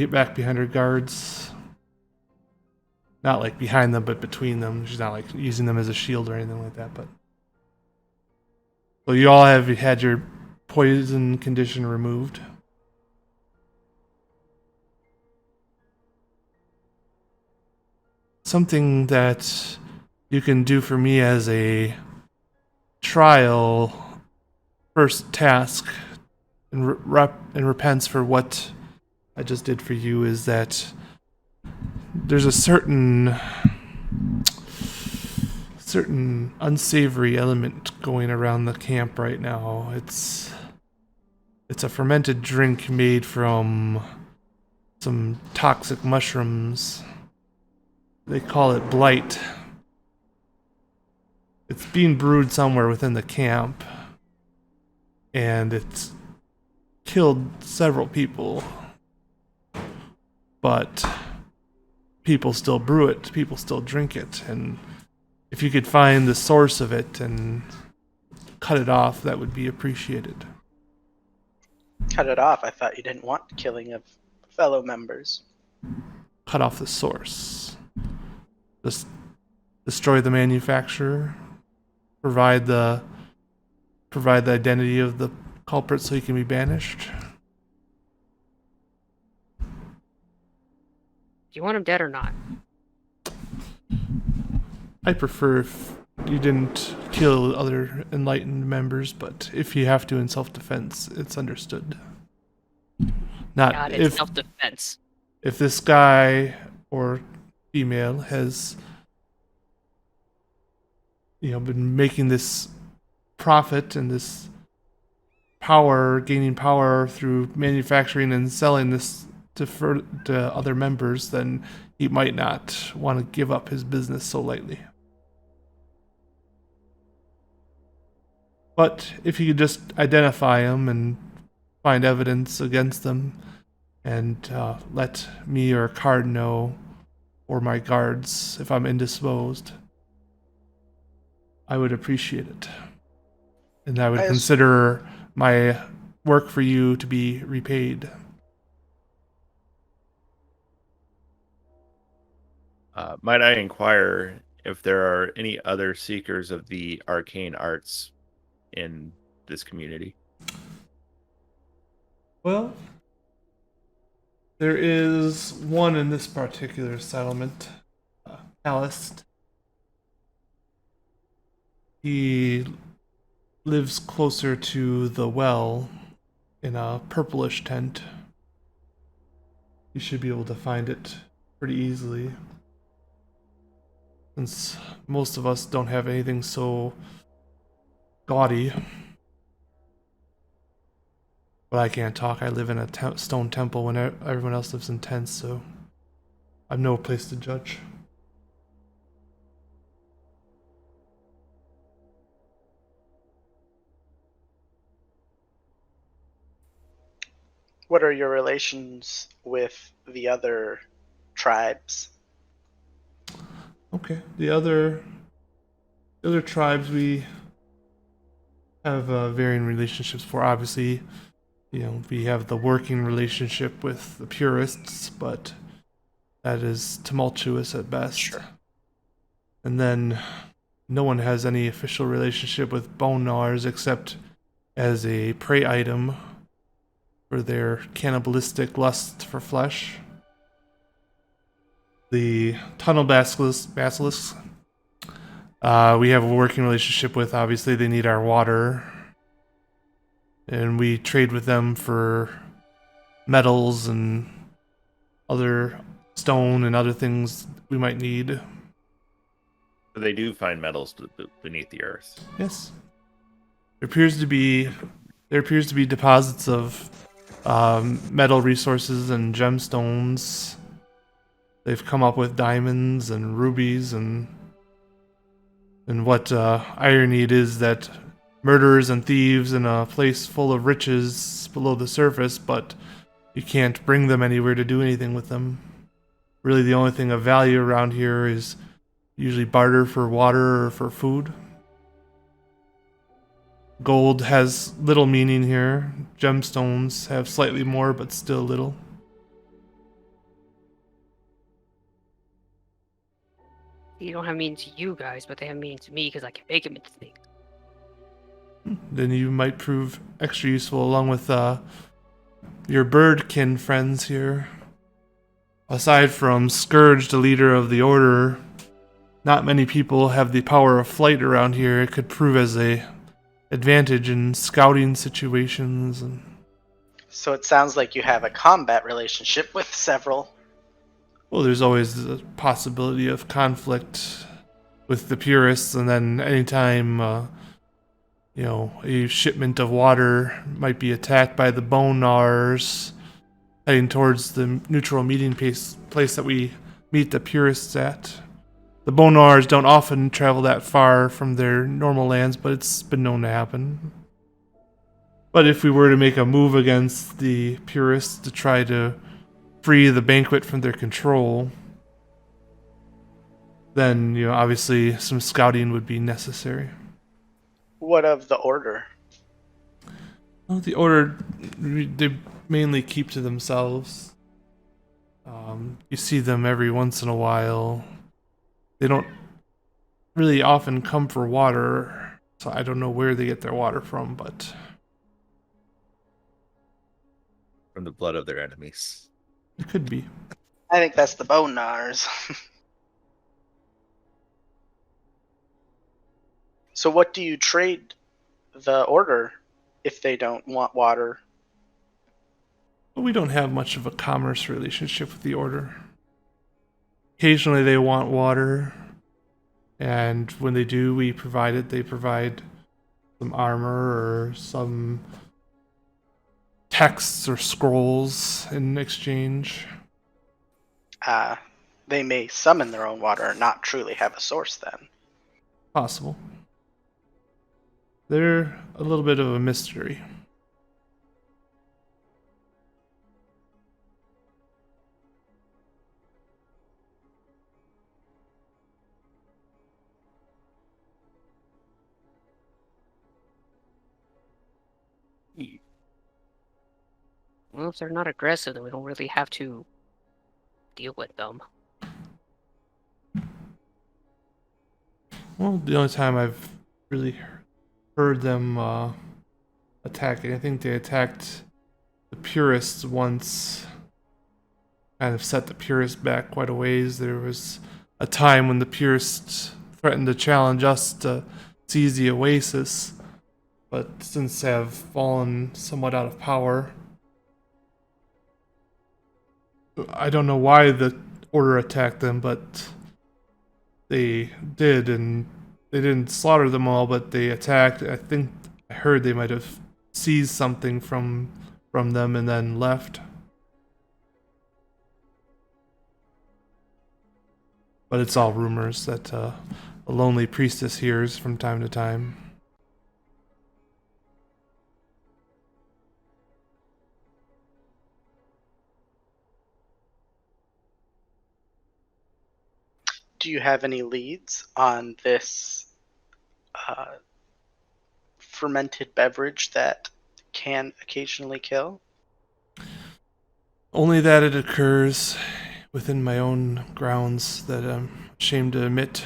back behind her guards. Not like behind them, but between them. She's not like using them as a shield or anything like that. But so you all have had your poison condition removed. Something that you can do for me as a trial first task and repents for what I just did for you is that there's a certain unsavory element going around the camp right now. It's a fermented drink made from some toxic mushrooms. They call it blight. It's being brewed somewhere within the camp, and it's killed several people. But people still brew it, people still drink it, and if you could find the source of it and cut it off, that would be appreciated.
Cut it off. I thought you didn't want killing of fellow members.
Cut off the source. Just destroy the manufacturer. Provide the identity of the culprit so he can be banished.
Do you want him dead or not?
I prefer if you didn't kill other Enlightened members, but if you have to in self-defense, it's understood. Not
God, it's
if
self-defense.
if this guy or female has been making this profit and this power, gaining power through manufacturing and selling this to other members, then he might not want to give up his business so lightly. But if you could just identify them and find evidence against them and let me or Card know, or my guards, if I'm indisposed, I would appreciate it. And I would consider my work for you to be repaid.
Might I inquire if there are any other seekers of the arcane arts in this community?
Well, there is one in this particular settlement, Alist. He lives closer to the well in a purplish tent. You should be able to find it pretty easily, since most of us don't have anything so gaudy. But I can't talk. I live in a stone temple when everyone else lives in tents, so I've no place to judge.
What are your relations with the other tribes?
Okay. The other tribes we have varying relationships for. Obviously, we have the working relationship with the purists, but that is tumultuous at best.
Sure.
And then no one has any official relationship with bone gnawers except as a prey item for their cannibalistic lust for flesh. The tunnel basilisks, we have a working relationship with. Obviously, they need our water, and we trade with them for metals and other stone and other things we might need.
They do find metals beneath the earth.
Yes. There appears to be deposits of metal resources and gemstones. They've come up with diamonds and rubies and And what irony it is that murderers and thieves in a place full of riches below the surface, but you can't bring them anywhere to do anything with them. Really, the only thing of value around here is usually barter for water or for food. Gold has little meaning here. Gemstones have slightly more, but still little.
You don't have meaning to you guys, but they have meaning to me because I can make them into things.
Then you might prove extra useful along with your birdkin friends here. Aside from Scourge, the leader of the order, not many people have the power of flight around here. It could prove as a advantage in scouting situations. And
So it sounds like you have a combat relationship with several.
well, there's always the possibility of conflict with the purists, and then anytime a shipment of water might be attacked by the bone gnawers heading towards the neutral meeting place that we meet the purists at. The bone gnawers don't often travel that far from their normal lands, but it's been known to happen. But if we were to make a move against the purists to try to free the banquet from their control, then, obviously some scouting would be necessary.
What of the order?
Well, the order, they mainly keep to themselves. You see them every once in a while. They don't really often come for water, so I don't know where they get their water from, but
From the blood of their enemies.
it could be.
I think that's the bone gnawers. So what do you trade the order if they don't want water?
But we don't have much of a commerce relationship with the order. Occasionally they want water, and when they do, we provide it. They provide some armor or some texts or scrolls in exchange.
They may summon their own water and not truly have a source then.
Possible. They're a little bit of a mystery.
Well, if they're not aggressive, then we don't really have to deal with them.
Well, the only time I've really heard them attacking, I think they attacked the purists once. Kind of set the purists back quite a ways. There was a time when the purists threatened to challenge us to seize the Oasis, but since have fallen somewhat out of power. I don't know why the order attacked them, but they did, and they didn't slaughter them all, but they attacked. I think I heard they might have seized something from them and then left. But it's all rumors that a lonely priestess hears from time to time.
Do you have any leads on this fermented beverage that can occasionally kill?
Only that it occurs within my own grounds that I'm ashamed to admit.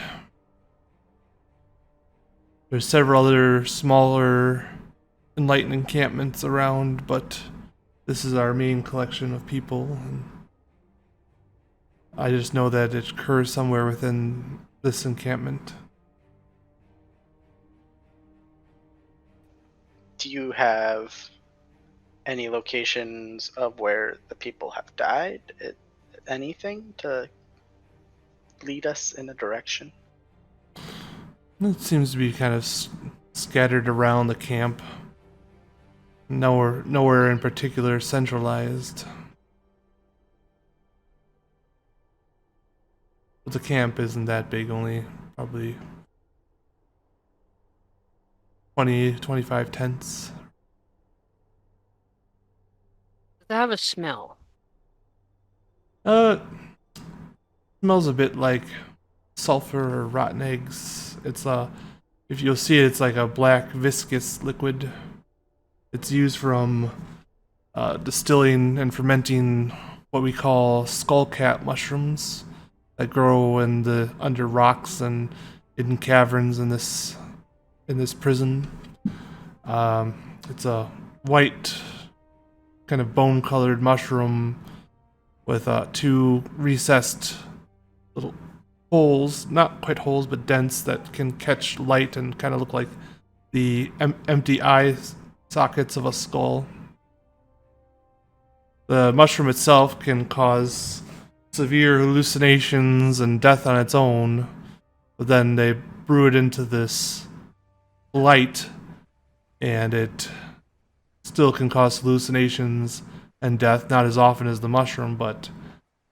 There's several other smaller Enlightened encampments around, but this is our main collection of people. And I just know that it occurs somewhere within this encampment.
Do you have any locations of where the people have died? Anything to lead us in a direction?
It seems to be kind of scattered around the camp. Nowhere in particular centralized. But the camp isn't that big, only probably 20-25 tents.
Does it have a smell?
Smells a bit like sulfur or rotten eggs. It's if you'll see it, it's like a black viscous liquid. It's used from distilling and fermenting what we call skullcat mushrooms that grow under rocks and in caverns in this prison. It's a white, kind of bone-colored mushroom with two recessed little holes, not quite holes, but dents that can catch light and kind of look like the empty eye sockets of a skull. The mushroom itself can cause severe hallucinations and death on its own, but then they brew it into this light, and it still can cause hallucinations and death, not as often as the mushroom, but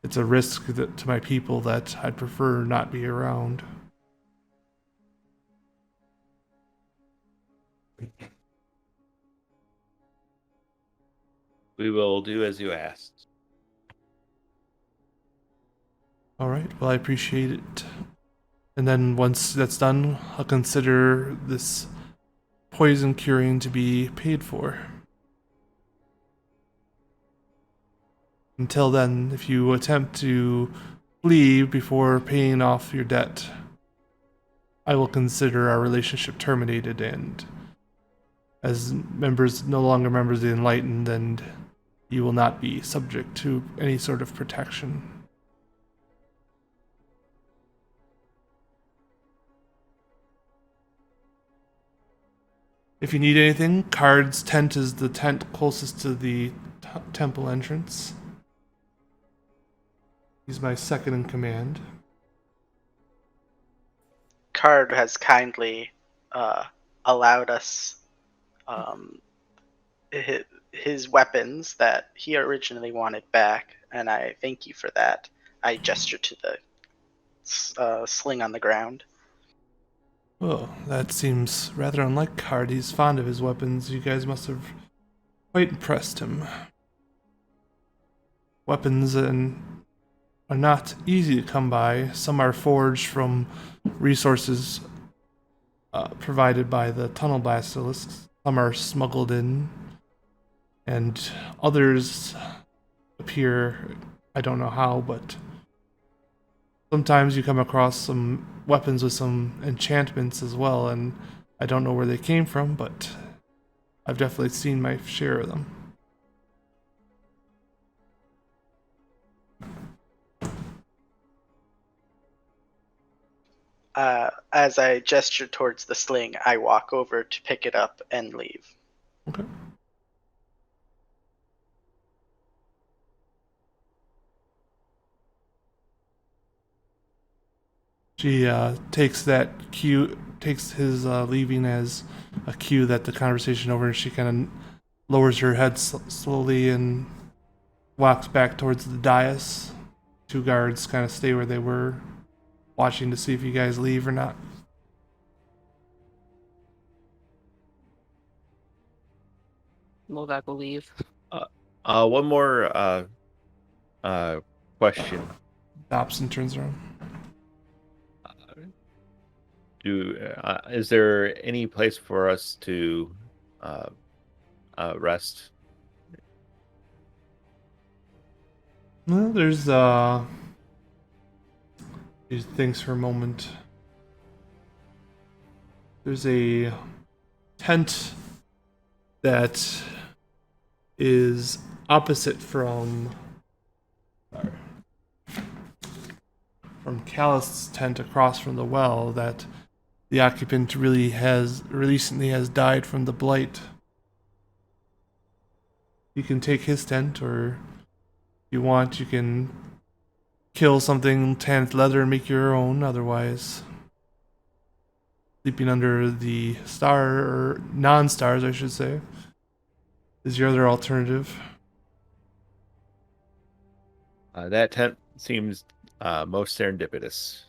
it's a risk to my people that I'd prefer not be around.
We will do as you asked.
All right, well, I appreciate it. And then once that's done, I'll consider this poison curing to be paid for. Until then, if you attempt to flee before paying off your debt, I will consider our relationship terminated, and as no longer members of the Enlightened, and you will not be subject to any sort of protection. If you need anything, Card's tent is the tent closest to the temple entrance. He's my second in command.
Card has kindly allowed us his weapons that he originally wanted back, and I thank you for that. I gesture to the sling on the ground.
Well, that seems rather unlike Card. He's fond of his weapons. You guys must have quite impressed him. Weapons are not easy to come by. Some are forged from resources provided by the tunnel basilisks. Some are smuggled in, and others appear, I don't know how, but sometimes you come across some weapons with some enchantments as well, and I don't know where they came from, but I've definitely seen my share of them.
As I gesture towards the sling, I walk over to pick it up and leave.
Okay. She takes his leaving as a cue that the conversation over, and she kind of lowers her head slowly and walks back towards the dais. Two guards kind of stay where they were, watching to see if you guys leave or not.
Movac will leave.
One more question.
Dobson turns around.
Is there any place for us to rest?
Well, there's he thinks for a moment. There's a tent that is opposite from Callist's tent across from the well that the occupant recently has died from the blight. You can take his tent, or if you want, you can kill something, tan its leather, and make your own. Otherwise, sleeping under the star, or non-stars, I should say, is your other alternative.
That tent seems most serendipitous.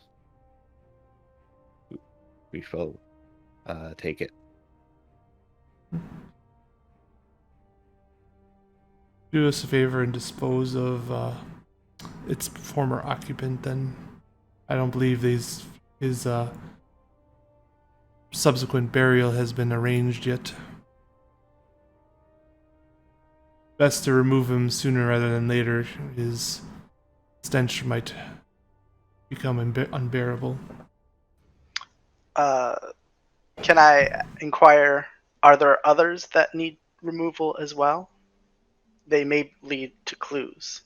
We shall take it.
do us a favor and dispose of its former occupant, then I don't believe his subsequent burial has been arranged yet. Best to remove him sooner rather than later. His stench might become unbearable.
Can I inquire, are there others that need removal as well? They may lead to clues.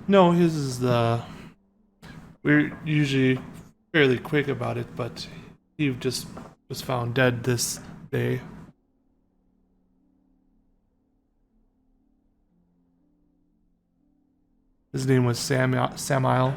No, his is the. We're usually fairly quick about it, but he just was found dead this day. His name was Samael.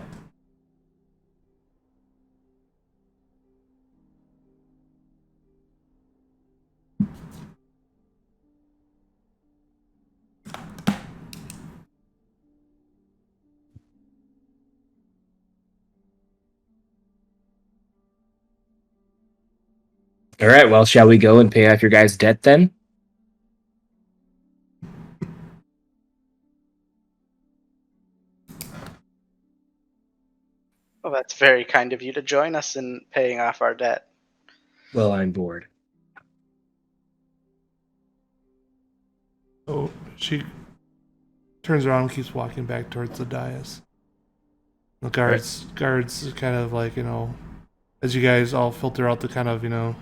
All right, well, shall we go and pay off your guys' debt then?
Well, that's very kind of you to join us in paying off our debt.
Well, I'm bored.
So she turns around and keeps walking back towards the dais. The guards kind of like, as you guys all filter out the kind of,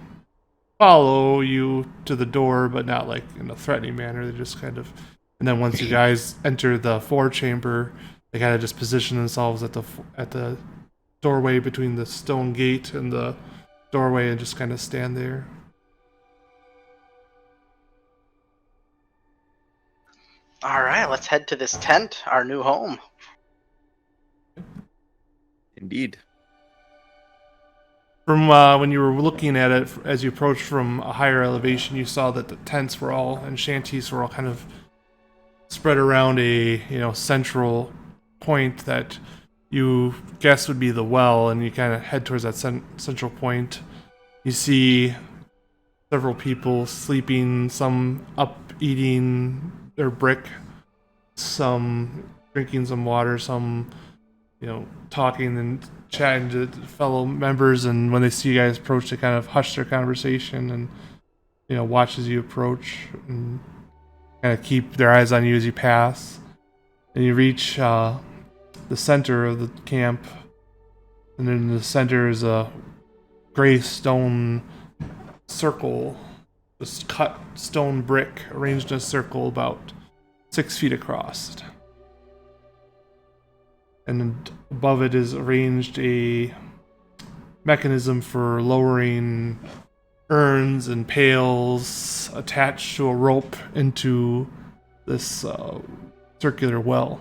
follow you to the door, but not like in a threatening manner. They just kind of, and then once you guys enter the forechamber, they kind of just position themselves at the doorway between the stone gate and the doorway and just kind of stand there.
All right, let's head to this tent, our new home.
Indeed.
From when you were looking at it, as you approached from a higher elevation, you saw that the tents were all, and shanties were all kind of spread around a, central point that you guess would be the well, and you kind of head towards that central point. You see several people sleeping, some up eating their brick, some drinking some water, some, talking and chatting to fellow members. And when they see you guys approach, they kind of hush their conversation and, watch as you approach and kind of keep their eyes on you as you pass. And you reach the center of the camp, and in the center is a gray stone circle, just cut stone brick arranged in a circle about 6 feet across. And above it is arranged a mechanism for lowering urns and pails attached to a rope into this circular well.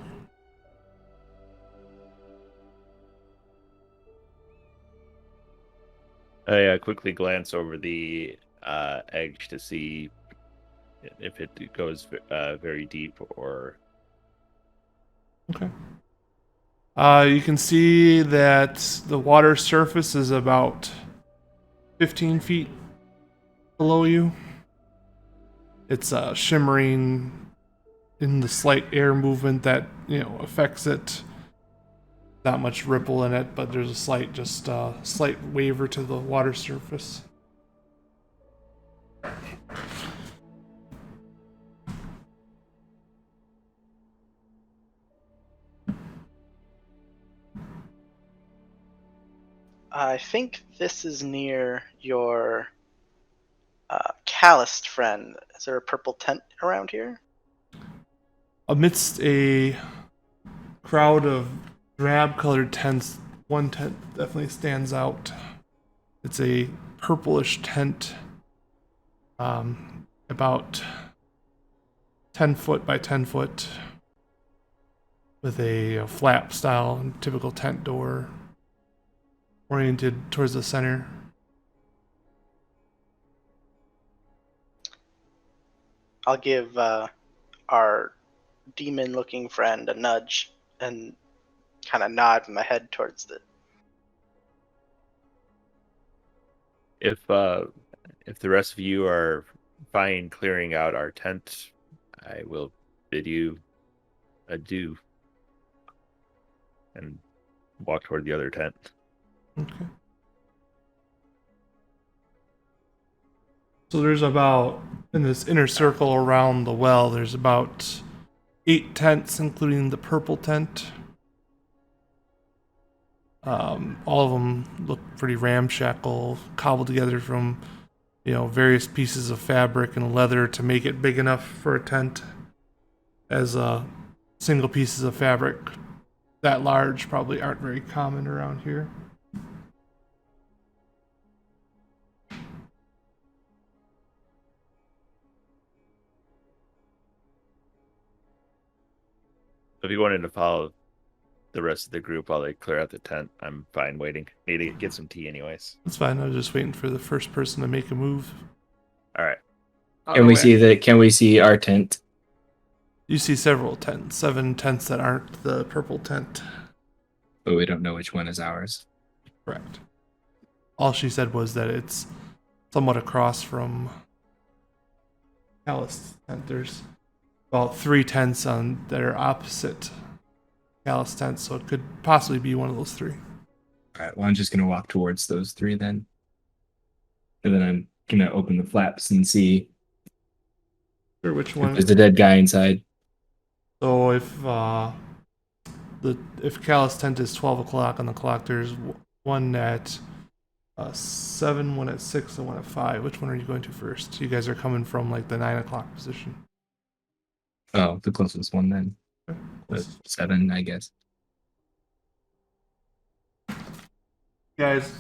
I quickly glance over the edge to see if it goes very deep or.
Okay. You can see that the water surface is about 15 feet below you. It's shimmering in the slight air movement that, affects it. Not much ripple in it, but there's a slight waver to the water surface.
I think this is near your calloused friend. Is there a purple tent around here?
Amidst a crowd of drab-colored tents, one tent definitely stands out. It's a purplish tent, about 10 foot by 10 foot, with a flap style typical tent door oriented towards the center.
I'll give our demon-looking friend a nudge and kind of nod my head towards it.
If the rest of you are fine clearing out our tent, I will bid you adieu and walk toward the other tent.
Okay. So there's about, in this inner circle around the well, there's about 8 tents, including the purple tent. All of them look pretty ramshackle, cobbled together from, various pieces of fabric and leather to make it big enough for a tent. As single pieces of fabric that large probably aren't very common around here.
If you wanted to follow the rest of the group while they clear out the tent, I'm fine waiting. Need to get some tea anyways.
That's fine. I was just waiting for the first person to make a move.
All right.
Can we see our tent?
You see several tents, 7 tents that aren't the purple tent.
But we don't know which one is ours.
Correct. All she said was that it's somewhat across from Callus' tent. There's about 3 tents that are opposite Callus' tent, so it could possibly be one of those 3.
All right, well, I'm just going to walk towards those 3 then. And then I'm going to open the flaps and see
Sure, which
if
one?
there's a dead guy inside.
So if Callus' tent is 12 o'clock on the clock, there's one at 7, one at 6, and one at 5. Which one are you going to first? You guys are coming from like the 9 o'clock position.
Oh, the closest one then. The 7, I guess.
Guys,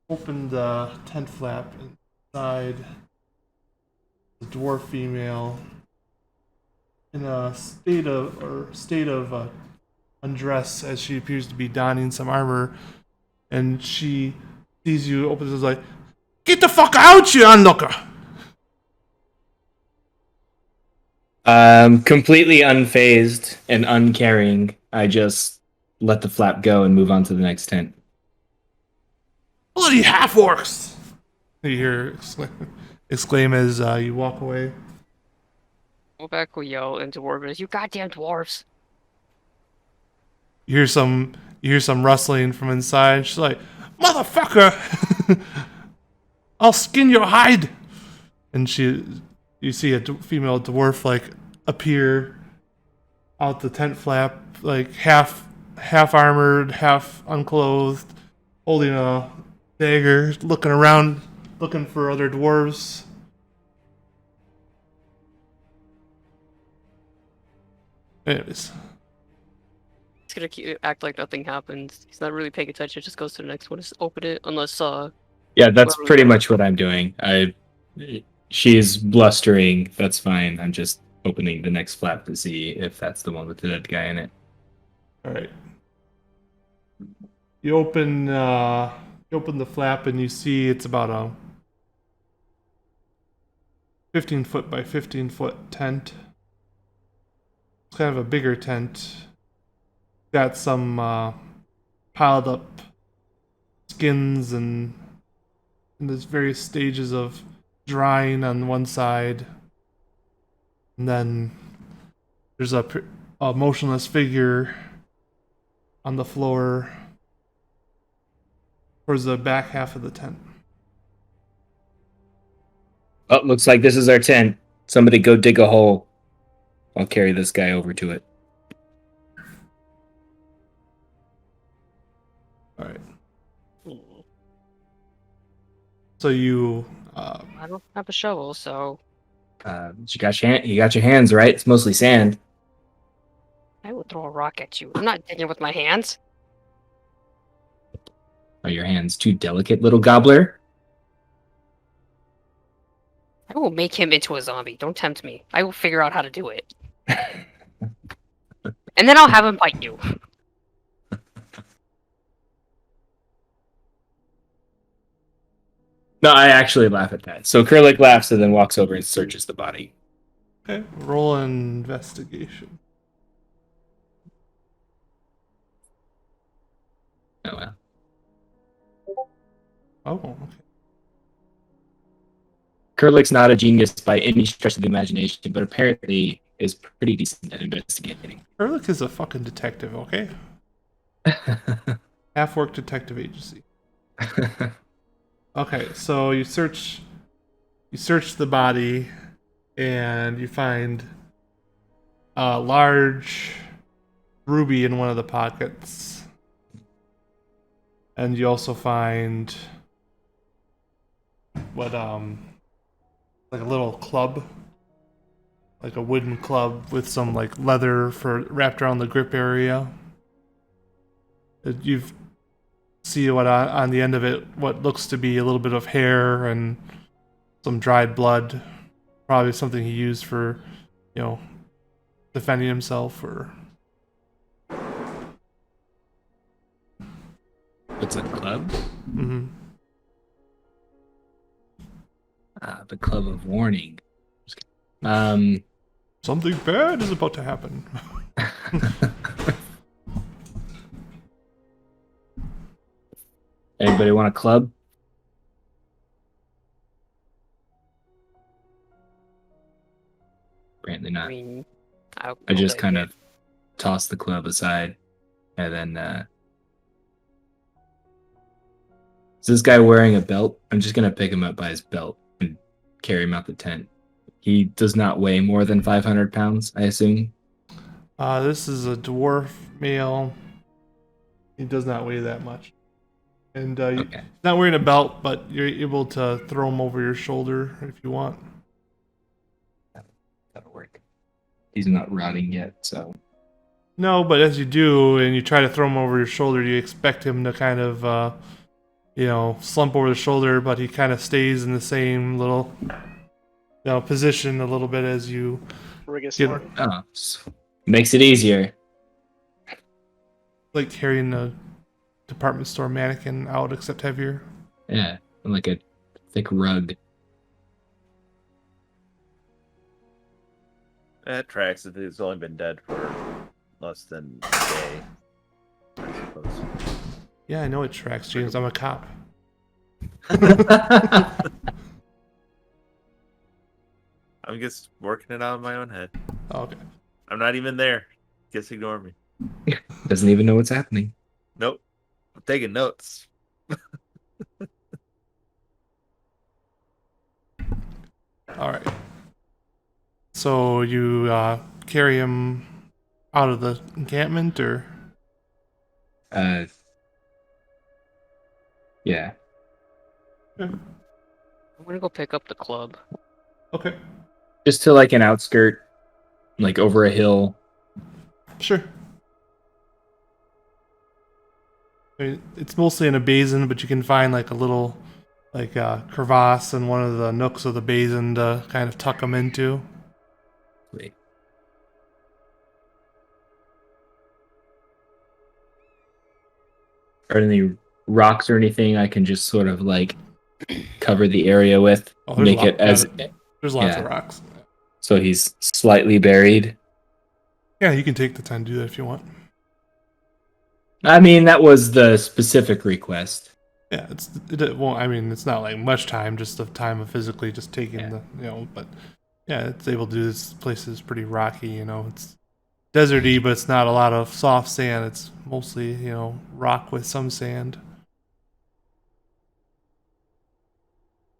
open the tent flap inside. The dwarf female in a state of undress, as she appears to be donning some armor, and she sees you, opens his like, "Get the fuck out, you onlooker!"
Completely unfazed and uncaring, I just let the flap go and move on to the next tent.
Bloody half-orcs! You hear exclaim as you walk away.
Go back, we yell into Dwarves, "You goddamn dwarves!"
You hear some rustling from inside. She's like, "Motherfucker! I'll skin your hide!" And you see a female dwarf like appear out the tent flap, like half armored, half unclothed, holding a dagger, looking around, looking for other dwarves. Anyways.
He's gonna act like nothing happens. He's not really paying attention. Just goes to the next one. Just open it, unless
Yeah, that's
whoever-
pretty much what I'm doing. She's blustering. That's fine. I'm just opening the next flap to see if that's the one with the dead guy in it.
All right. You open the flap and you see it's about a 15-foot by 15-foot tent. It's kind of a bigger tent. Got some piled up skins and there's various stages of drying on one side. And then there's a motionless figure on the floor towards the back half of the tent.
Oh, looks like this is our tent. Somebody go dig a hole. I'll carry this guy over to it.
All right. So you
I don't have a shovel, so
You got your hands right. It's mostly sand.
I will throw a rock at you. I'm not digging with my hands.
Are your hands too delicate, little gobbler?
I will make him into a zombie. Don't tempt me. I will figure out how to do it. And then I'll have him bite you.
No, I actually laugh at that. So Kurlik laughs and then walks over and searches the body.
okay? Roll an investigation.
Oh well.
Oh, okay.
Kurlik's not a genius by any stretch of the imagination, but apparently is pretty decent at investigating.
Erlich is a fucking detective, okay? Half-work detective agency. Okay, so you search the body, and you find a large ruby in one of the pockets, and you also find what like a little club, like a wooden club with some like leather for wrapped around the grip area. You see what on the end of it, what looks to be a little bit of hair and some dried blood, probably something he used for, defending himself or.
It's a club?
Mm-hmm.
The Club of Warning.
Something bad is about to happen.
Anybody want a club? Apparently
I
not.
mean,
I just kind of toss the club aside, and then is this guy wearing a belt? I'm just gonna pick him up by his belt and carry him out the tent. He does not weigh more than 500 pounds, I assume.
This is a dwarf male. He does not weigh that much. And
Okay.
he's not wearing a belt, but you're able to throw him over your shoulder if you want.
That'll work. He's not rotting yet, so.
No, but as you do, and you try to throw him over your shoulder, you expect him to kind of, slump over the shoulder, but he kind of stays in the same little, position a little bit as you
Rigosaur.
Oh, makes it easier.
like carrying a department store mannequin out, except heavier.
Yeah, like a thick rug.
That tracks if he's only been dead for less than a day, I suppose.
Yeah, I know it tracks, James. I'm a cop.
I'm just working it out in my own head.
Oh, okay.
I'm not even there. Just ignore me.
Doesn't even know what's happening.
Nope. I'm taking notes.
All right. So you carry him out of the encampment, or?
Yeah.
I'm gonna go pick up the club.
Okay.
Just to like an outskirt, like over a hill.
Sure. I mean, it's mostly in a basin, but you can find like a little, crevasse in one of the nooks of the basin to kind of tuck him into.
Wait. Are there any rocks or anything I can just sort of like cover the area with?
Oh, there's
Make it as
there's lots
yeah.
of rocks.
So he's slightly buried.
Yeah, you can take the time to do that if you want.
I mean, that was the specific request.
Yeah, it's not like much time, just the time of physically just taking but yeah, it's able to do this. Place is pretty rocky, it's deserty, but it's not a lot of soft sand. It's mostly, rock with some sand.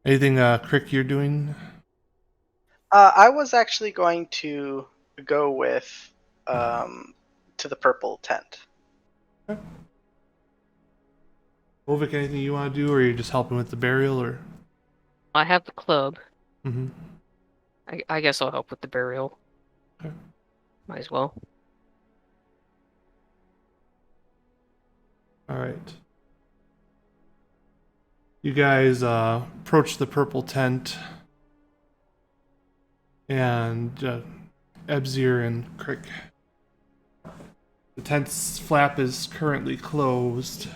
Anything, Crick, you're doing?
I was actually going to go with to the purple tent.
Ovik, anything you want to do, or are you just helping with the burial, or?
I have the club.
Mm-hmm.
I guess I'll help with the burial.
Okay.
Might as well.
All right. You guys approach the purple tent, and Ebzir and Crick. The tent's flap is currently closed.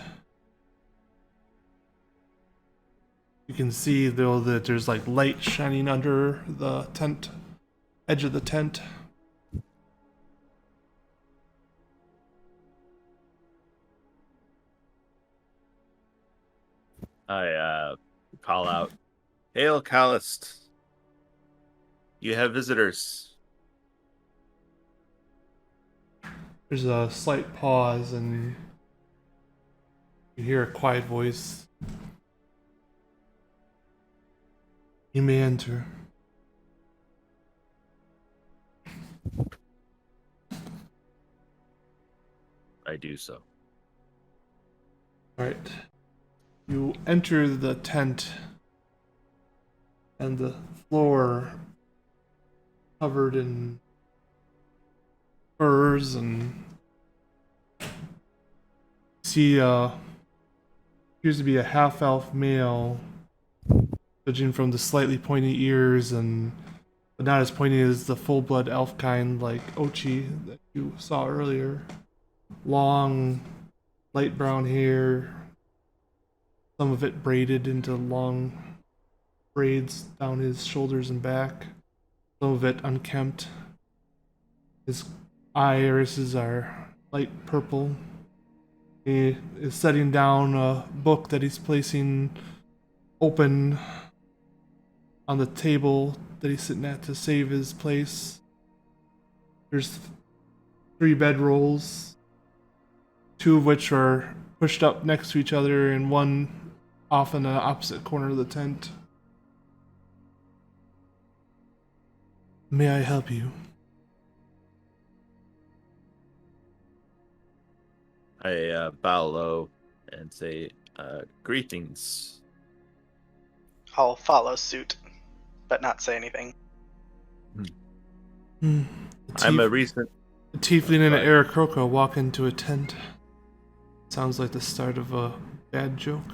You can see, though, that there's like light shining under the tent, edge of the tent.
I call out, "Hail, Callist! You have visitors."
There's a slight pause, and you hear a quiet voice. You may enter.
I do so.
Alright. You enter the tent, and the floor covered in furs, and see appears to be a half-elf male, judging from the slightly pointy ears, and but not as pointy as the full-blood elf kind like Ochi that you saw earlier. Long, light brown hair, some of it braided into long braids down his shoulders and back, some of it unkempt. His irises are light purple. He is setting down a book that he's placing open on the table that he's sitting at to save his place. There's 3 bedrolls, 2 of which are pushed up next to each other, and one off in the opposite corner of the tent. May I help you?
I bow low and say, greetings.
I'll follow suit, but not say anything.
Hmm.
I'm a recent.
A tiefling and an
Right.
Aarakocra walk into a tent. Sounds like the start of a bad joke.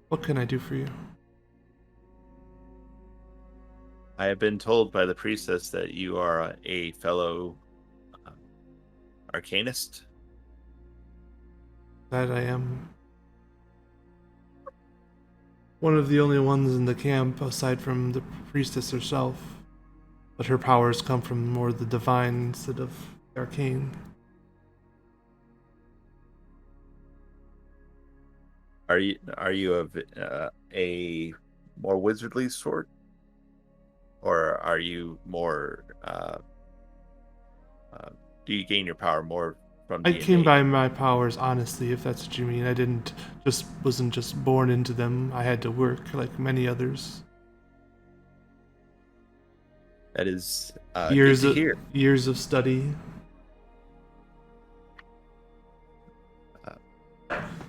What can I do for you?
I have been told by the priestess that you are a fellow arcanist.
That I am one of the only ones in the camp aside from the priestess herself, but her powers come from more the divine instead of arcane.
Are you of a more wizardly sort, or are you more? Do you gain your power more from
I
the
came
innate?
by my powers honestly, if that's what you mean. I wasn't just born into them. I had to work like many others.
That is good to hear.
Years of study.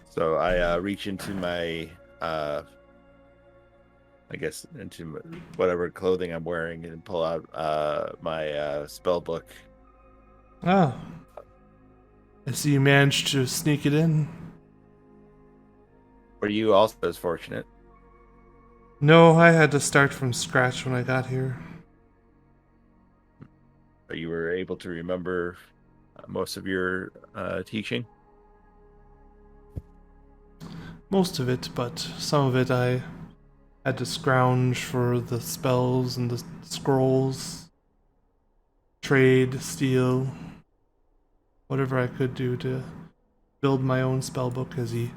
So I reach into my, I guess, into whatever clothing I'm wearing and pull out my spell book.
Ah. I see you managed to sneak it in.
Were you also as fortunate?
No, I had to start from scratch when I got here.
Or you were able to remember most of your teaching?
Most of it, but some of it I had to scrounge for the spells and the scrolls, trade, steal, whatever I could do to build my own spell book as he,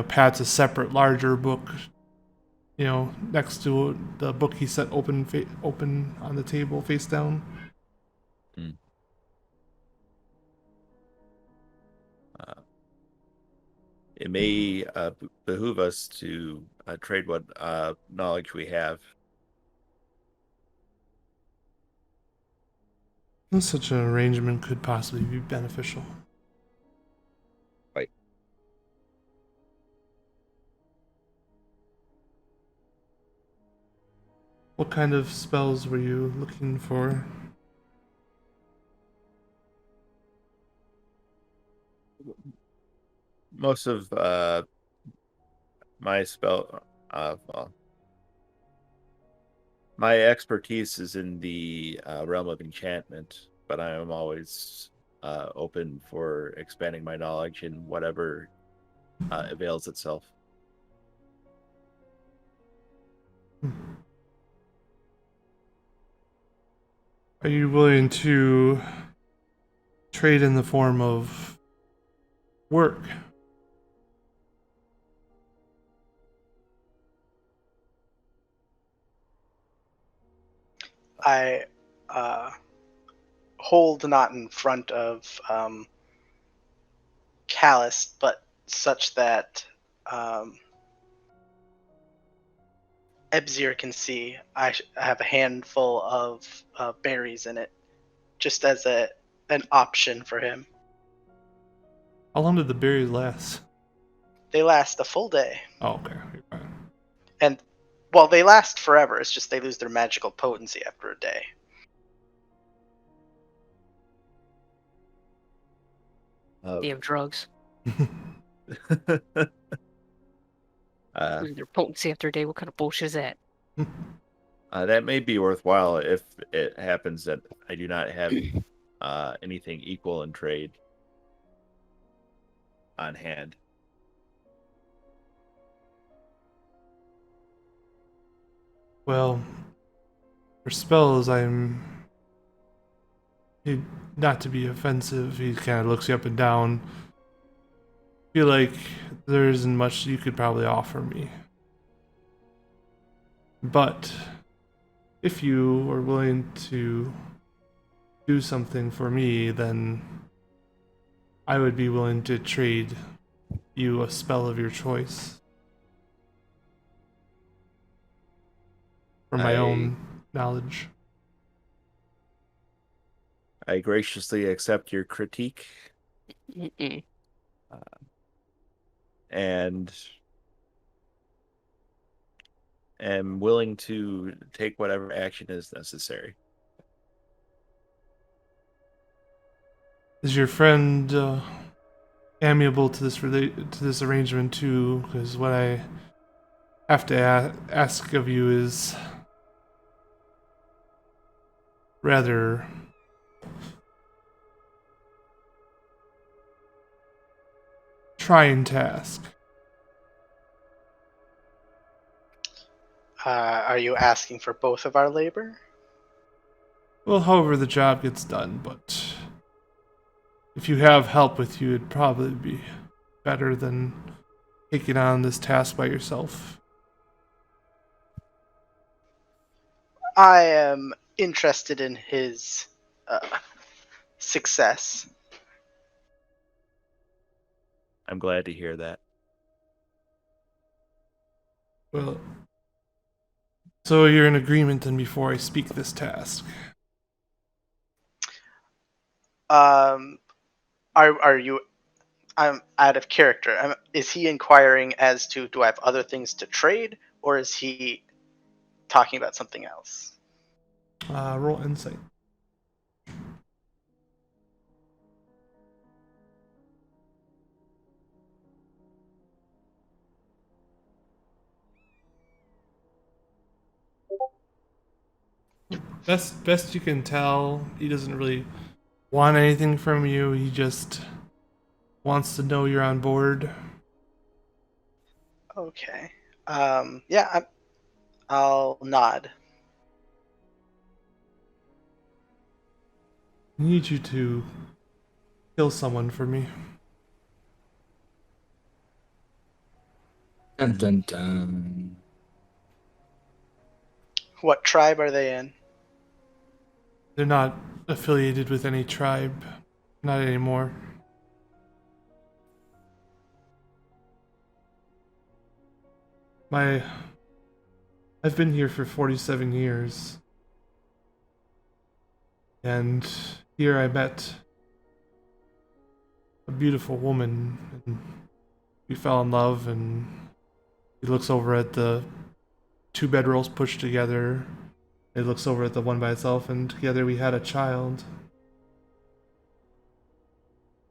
pats a separate larger book, next to the book he set open on the table face down.
Mm. It may behoove us to trade what knowledge we have.
Such an arrangement could possibly be beneficial.
Right.
What kind of spells were you looking for?
Most of my well, my expertise is in the realm of enchantment, but I am always open for expanding my knowledge in whatever avails itself.
Are you willing to trade in the form of work?
I hold not in front of Callus, but such that Ebzir can see. I have a handful of berries in it, just as an option for him.
How long did the berries last?
They last a full day,
Oh, okay. You're fine.
and well, they last forever. It's just they lose their magical potency after a day.
Damn drugs. Losing their potency after a day. What kind of bullshit is that?
That may be worthwhile if it happens that I do not have anything equal in trade on hand.
Well, for spells, not to be offensive, he kind of looks you up and down. Feel like there isn't much you could probably offer me. But if you are willing to do something for me, then I would be willing to trade you a spell of your choice for my own knowledge.
I graciously accept your critique
Mm-mm.
and am willing to take whatever action is necessary.
Is your friend amiable to this arrangement too? Because what I have to ask of you is rather trying task.
Are you asking for both of our labor?
Well, however the job gets done, but if you have help with you, it'd probably be better than taking on this task by yourself.
I am interested in his success.
I'm glad to hear that.
Well, so you're in agreement then before I speak this task.
Are you? I'm out of character. Is he inquiring as to do I have other things to trade, or is he talking about something else?
Roll insight. Best you can tell, he doesn't really want anything from you. He just wants to know you're on board.
Okay. Yeah, I'll nod.
I need you to kill someone for me.
Dun dun dun.
What tribe are they in?
They're not affiliated with any tribe. Not anymore. I've been here for 47 years. And here I met a beautiful woman, and we fell in love, and he looks over at the two bedrolls pushed together. He looks over at the one by itself, and together we had a child.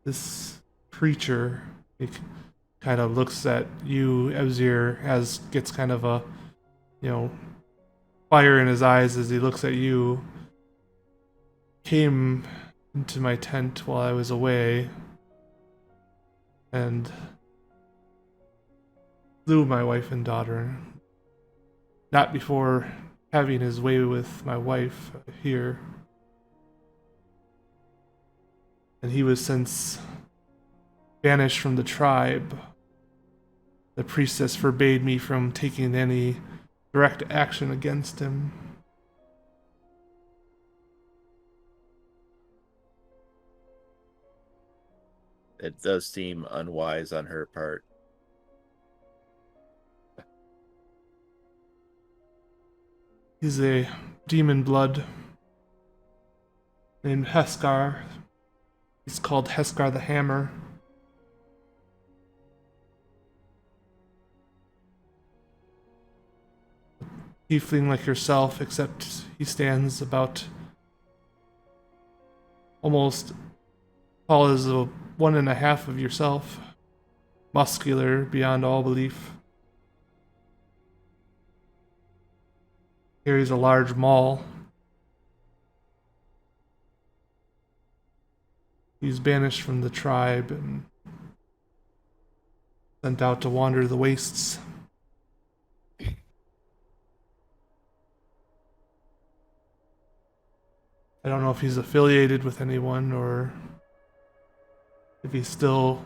This creature, he kind of looks at you, Ebzir, gets kind of a, fire in his eyes as he looks at you. Came into my tent while I was away and slew my wife and daughter. Not before having his way with my wife here. And he was since banished from the tribe. The priestess forbade me from taking any direct action against him.
it does seem unwise on her part.
He's a demon blood named Heskar. He's called Heskar the Hammer. Tiefling like yourself, except he stands about almost tall as a 1.5 of yourself. Muscular beyond all belief. Carries a large maul. He's banished from the tribe and sent out to wander the wastes. I don't know if he's affiliated with anyone or if he's still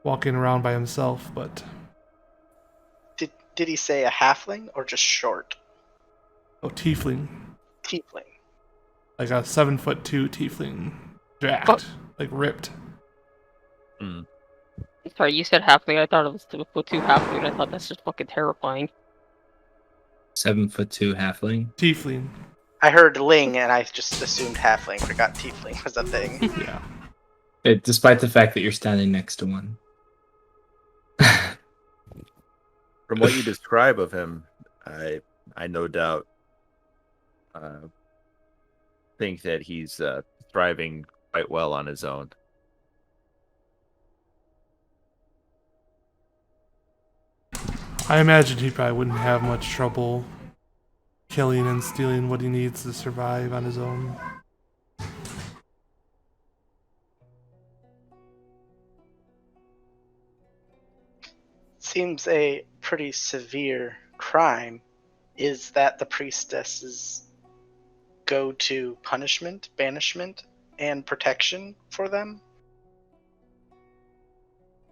walking around by himself, but
Did he say a halfling or just short?
tiefling.
Tiefling.
Like a 7'2" tiefling. Jacked.
Fuck.
Like ripped.
Sorry, you said halfling. I thought it was 2 halfling. I thought that's just fucking terrifying.
7'2" halfling.
Tiefling.
I heard ling and I just assumed halfling. Forgot tiefling was a thing.
Yeah.
Despite the fact that you're standing next to one.
From what you describe of him, I no doubt think that he's thriving quite well on his own.
I imagine he probably wouldn't have much trouble killing and stealing what he needs to survive on his own.
Seems a pretty severe crime. Is that the priestess's go-to punishment, banishment, and protection for them?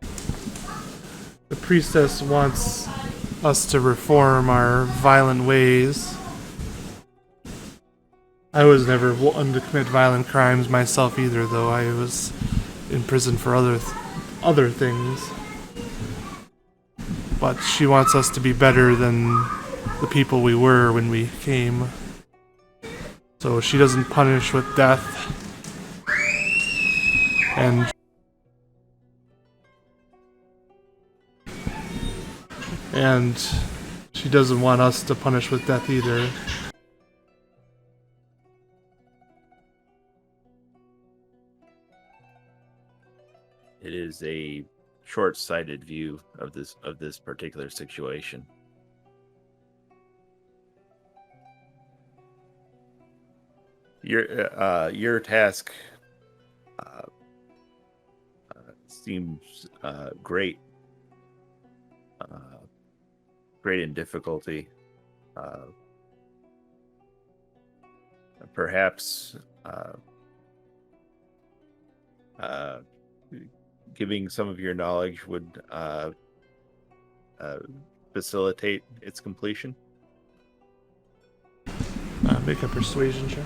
The priestess wants us to reform our violent ways. I was never one to commit violent crimes myself either, though I was in prison for other things. But she wants us to be better than the people we were when we came. So she doesn't punish with death. And she doesn't want us to punish with death either.
It is a short-sighted view of this particular situation. Your task seems great in difficulty. Perhaps giving some of your knowledge would facilitate its completion.
Make a persuasion check.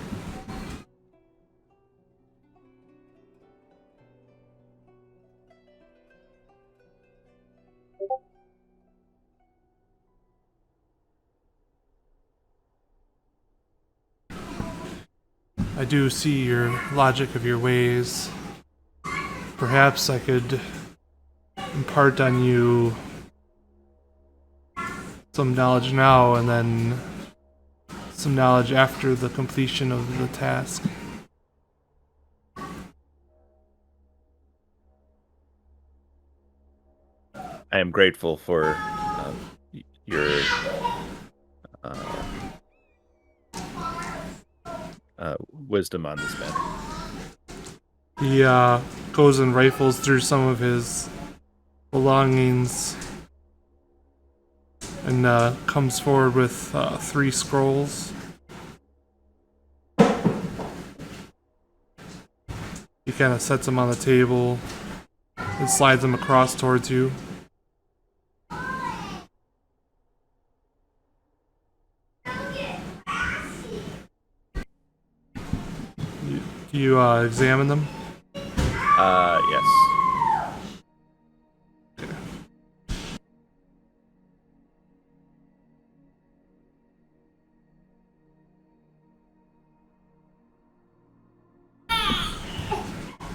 I do see your logic of your ways. Perhaps I could impart on you some knowledge now and then some knowledge after the completion of the task.
I am grateful for your wisdom on this matter.
He goes and rifles through some of his belongings and comes forward with 3 scrolls. He kind of sets them on the table and slides them across towards you. You examine them?
Yes.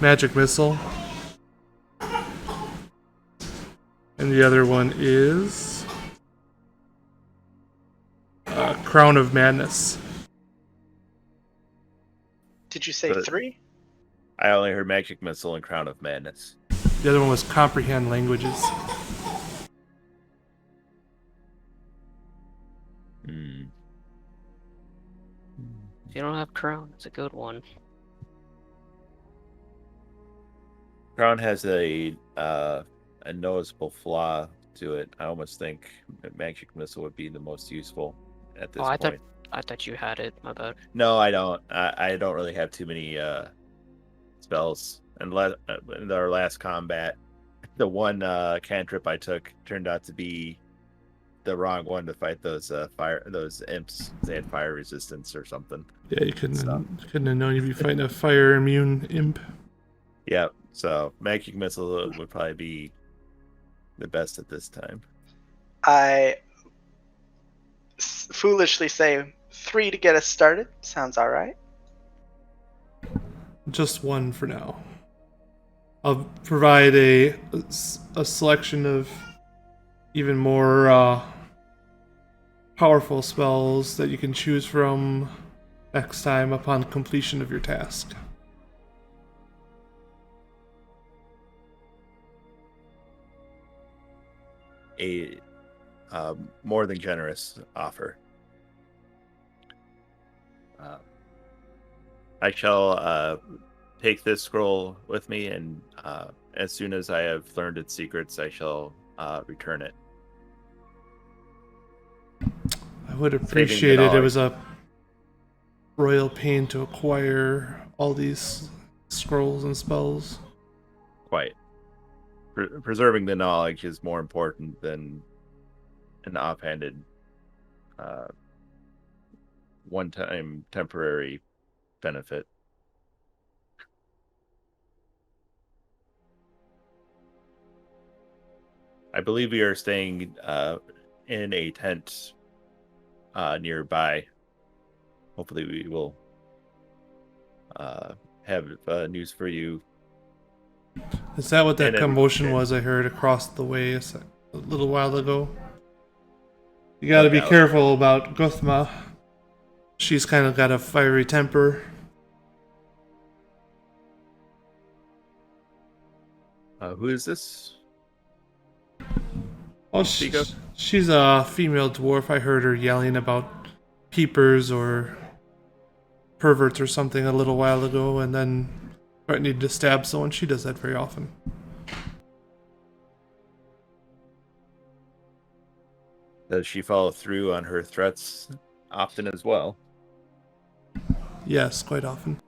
magic missile. And the other one is Crown of Madness.
Did you say
But-
3?
I only heard Magic Missile and Crown of Madness.
The other one was Comprehend Languages.
Hmm.
If you don't have crown, it's a good one.
Crown has a noticeable flaw to it. I almost think that Magic Missile would be the most useful at this
Oh,
point.
I thought you had it. My bad.
No, I don't. I don't really have too many spells. Unless in our last combat, the one cantrip I took turned out to be the wrong one to fight those imps. They had fire resistance or something.
Yeah, you couldn't have known you'd be fighting a fire immune imp.
Yeah, so Magic Missile would probably be the best at this time.
I foolishly say 3 to get us started. Sounds all right.
Just one for now. I'll provide a selection of even more powerful spells that you can choose from next time upon completion of your task.
A more than generous offer. I shall take this scroll with me, and as soon as I have learned its secrets, I shall return it.
I would appreciate it. It was a royal pain to acquire all these scrolls and spells.
Quite. Preserving the knowledge is more important than an offhanded, one-time temporary benefit. I believe we are staying in a tent nearby. Hopefully we will have news for you.
Is that what that
And it-
commotion was I heard across the way a little while ago? You gotta be
doubt.
careful about Guthma. She's kind of got a fiery temper.
Who is this?
Oh,
Speak up.
she's a female dwarf. I heard her yelling about peepers or perverts or something a little while ago, and then threatening to stab someone. She does that very often.
Does she follow through on her threats often as well?
Yes, quite often.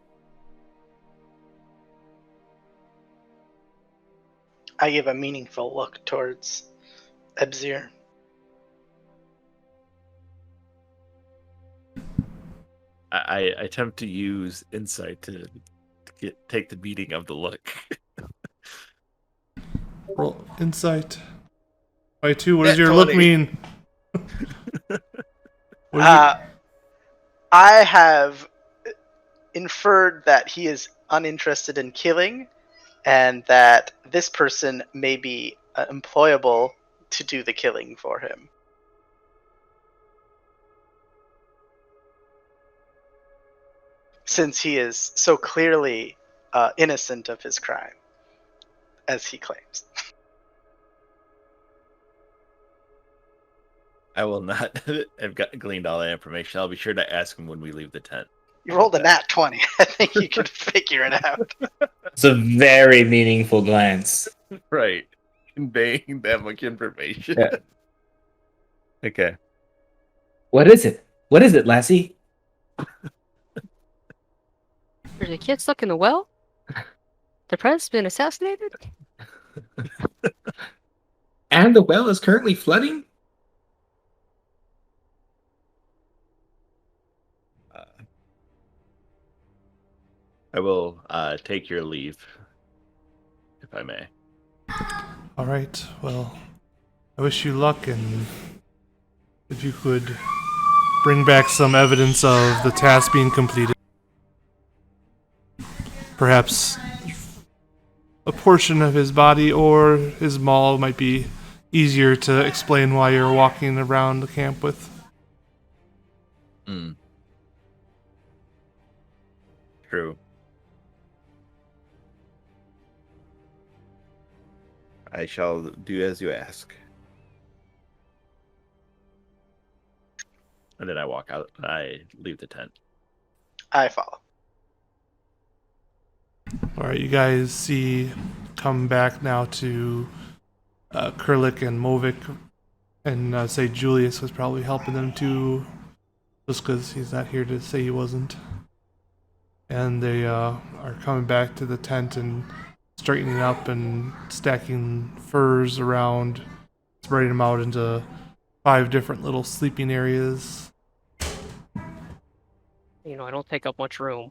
I give a meaningful look towards Ebzir.
I attempt to use insight to take the beating of the look.
Roll insight. By 2, what does
Net
your look
20.
mean? What is
I have inferred that he is uninterested in killing, and that this person may be employable to do the killing for him. Since he is so clearly innocent of his crime, as he claims.
I will not have gleaned all that information. I'll be sure to ask him when we leave the tent.
You rolled a nat 20. I think you can figure it out.
It's a very meaningful glance.
Right. Conveying that much information.
Yeah.
Okay.
What is it? What is it, lassie?
There's a kid stuck in the well? The president's been assassinated?
And the well is currently flooding?
I will take your leave, if I may.
All right. Well, I wish you luck, and if you could bring back some evidence of the task being completed, perhaps a portion of his body or his maul might be easier to explain while you're walking around the camp with.
Hmm. True. I shall do as you ask. And then I walk out. I leave the tent.
I follow.
All right, you guys come back now to Kurlik and Movik, and say Julius was probably helping them too, just because he's not here to say he wasn't. And they are coming back to the tent and straightening up and stacking furs around, spreading them out into 5 different little sleeping areas.
You know, I don't take up much room.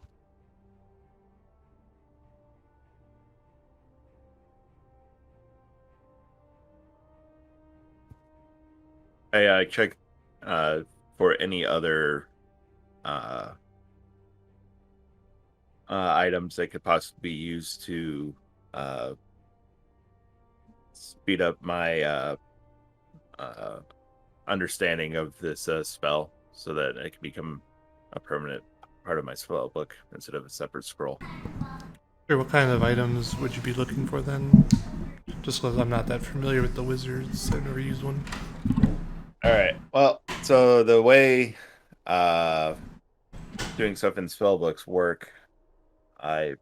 I check for any other items that could possibly be used to speed up my understanding of this spell, so that it can become a permanent part of my spell book instead of a separate scroll.
Sure, what kind of items would you be looking for then? Just because I'm not that familiar with the wizards, I've never used one.
All right. Well, so the way doing stuff in spell books work, I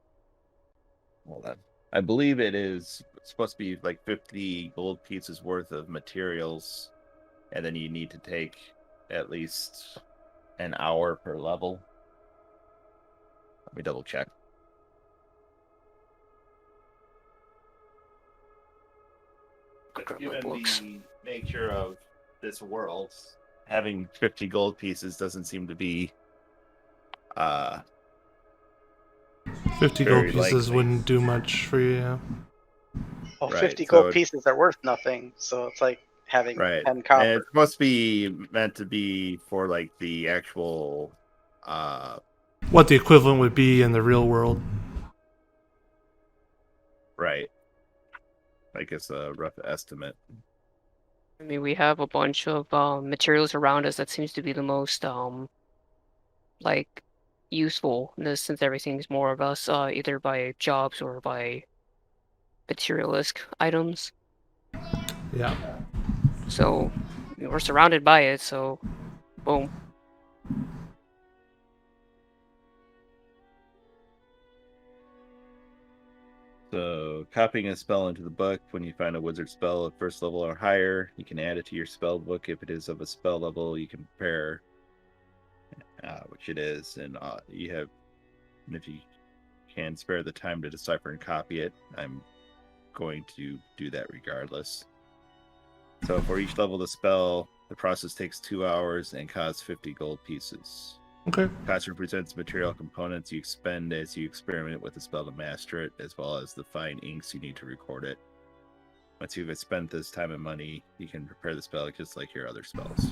believe it is supposed to be like 50 gold pieces worth of materials, and then you need to take at least an hour per level. Let me double check. Given the nature of this world, having 50 gold pieces doesn't seem to be
50 gold
very
pieces
likely.
wouldn't do much for you, yeah.
Well,
Right,
50
so
gold pieces are worth nothing, so it's like having
right.
10
And
copper.
it's supposed to be meant to be for like the actual
What the equivalent would be in the real world.
right. I guess a rough estimate.
I mean, we have a bunch of materials around us that seems to be the most like useful, since everything's more of us either by jobs or by materialistic items.
Yeah.
So we're surrounded by it, so boom.
So, copying a spell into the book. When you find a wizard spell at first level or higher, you can add it to your spell book. If it is of a spell level, you can prepare, which it is, and if you can spare the time to decipher and copy it, I'm going to do that regardless. So, for each level of the spell, the process takes 2 hours and costs 50 gold pieces.
Okay.
Cost represents material components you expend as you experiment with the spell to master it, as well as the fine inks you need to record it. Once you've spent this time and money, you can prepare the spell just like your other spells.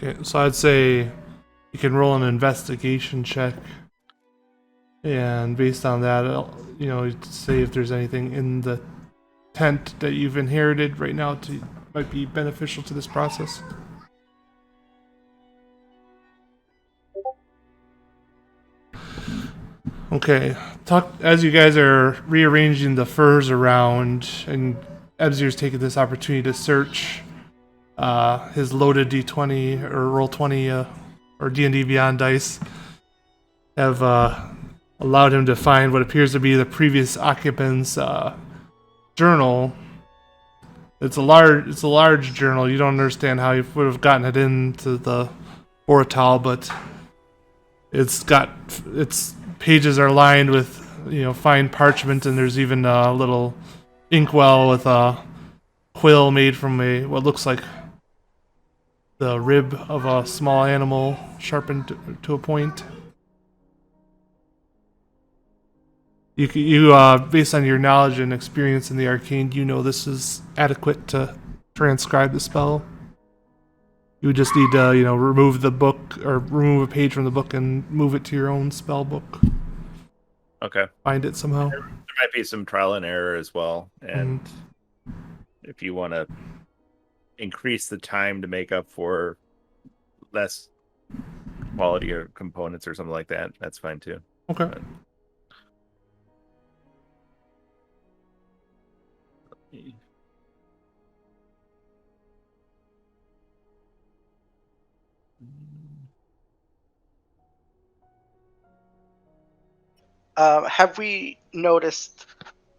Okay, so I'd say you can roll an investigation check, and based on that, you'd say if there's anything in the tent that you've inherited right now might be beneficial to this process. Okay, as you guys are rearranging the furs around, and Ebzir's taking this opportunity to search his loaded D20 or roll 20 or D&D Beyond dice, have allowed him to find what appears to be the previous occupant's journal. It's a large journal. You don't understand how he would have gotten it into the Bora'Thal, but its pages are lined with fine parchment, and there's even a little inkwell with a quill made from what looks like the rib of a small animal sharpened to a point. You based on your knowledge and experience in the arcane, this is adequate to transcribe the spell. You would just need to, remove the book or remove a page from the book and move it to your own spell book.
Okay.
find it somehow.
There might be some trial and error as well, and if you want to increase the time to make up for less quality or components or something like that, that's fine too.
Okay.
But-
Have we noticed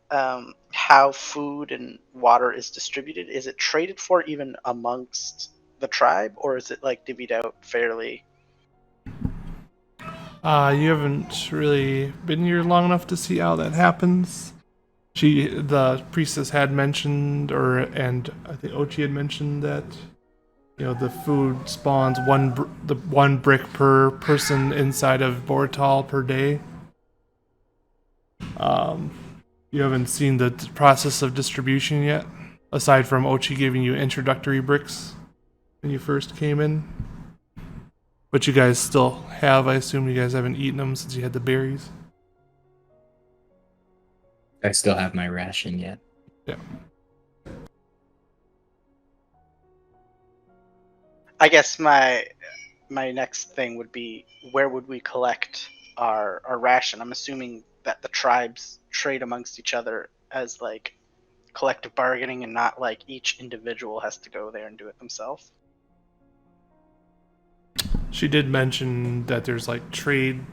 how food and water is distributed? Is it traded for even amongst the tribe, or is it like divvied out fairly?
You haven't really been here long enough to see how that happens. The priestess had mentioned, and I think Ochi had mentioned that the food spawns one brick per person inside of Bora'Thal per day. You haven't seen the process of distribution yet, aside from Ochi giving you introductory bricks when you first came in. But you guys still have, I assume you guys haven't eaten them since you had the berries.
I still have my ration yet.
Yeah.
I guess my next thing would be, where would we collect our ration? I'm assuming that the tribes trade amongst each other as like collective bargaining, and not like each individual has to go there and do it themselves.
She did mention that there's like trade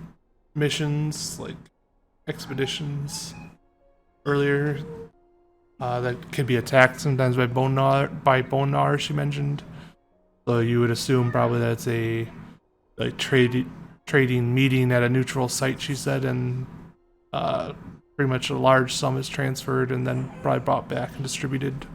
missions, like expeditions earlier that can be attacked sometimes by bonar, she mentioned. So you would assume probably that's a like trading meeting at a neutral site, she said, and pretty much a large sum is transferred and then probably brought back and distributed.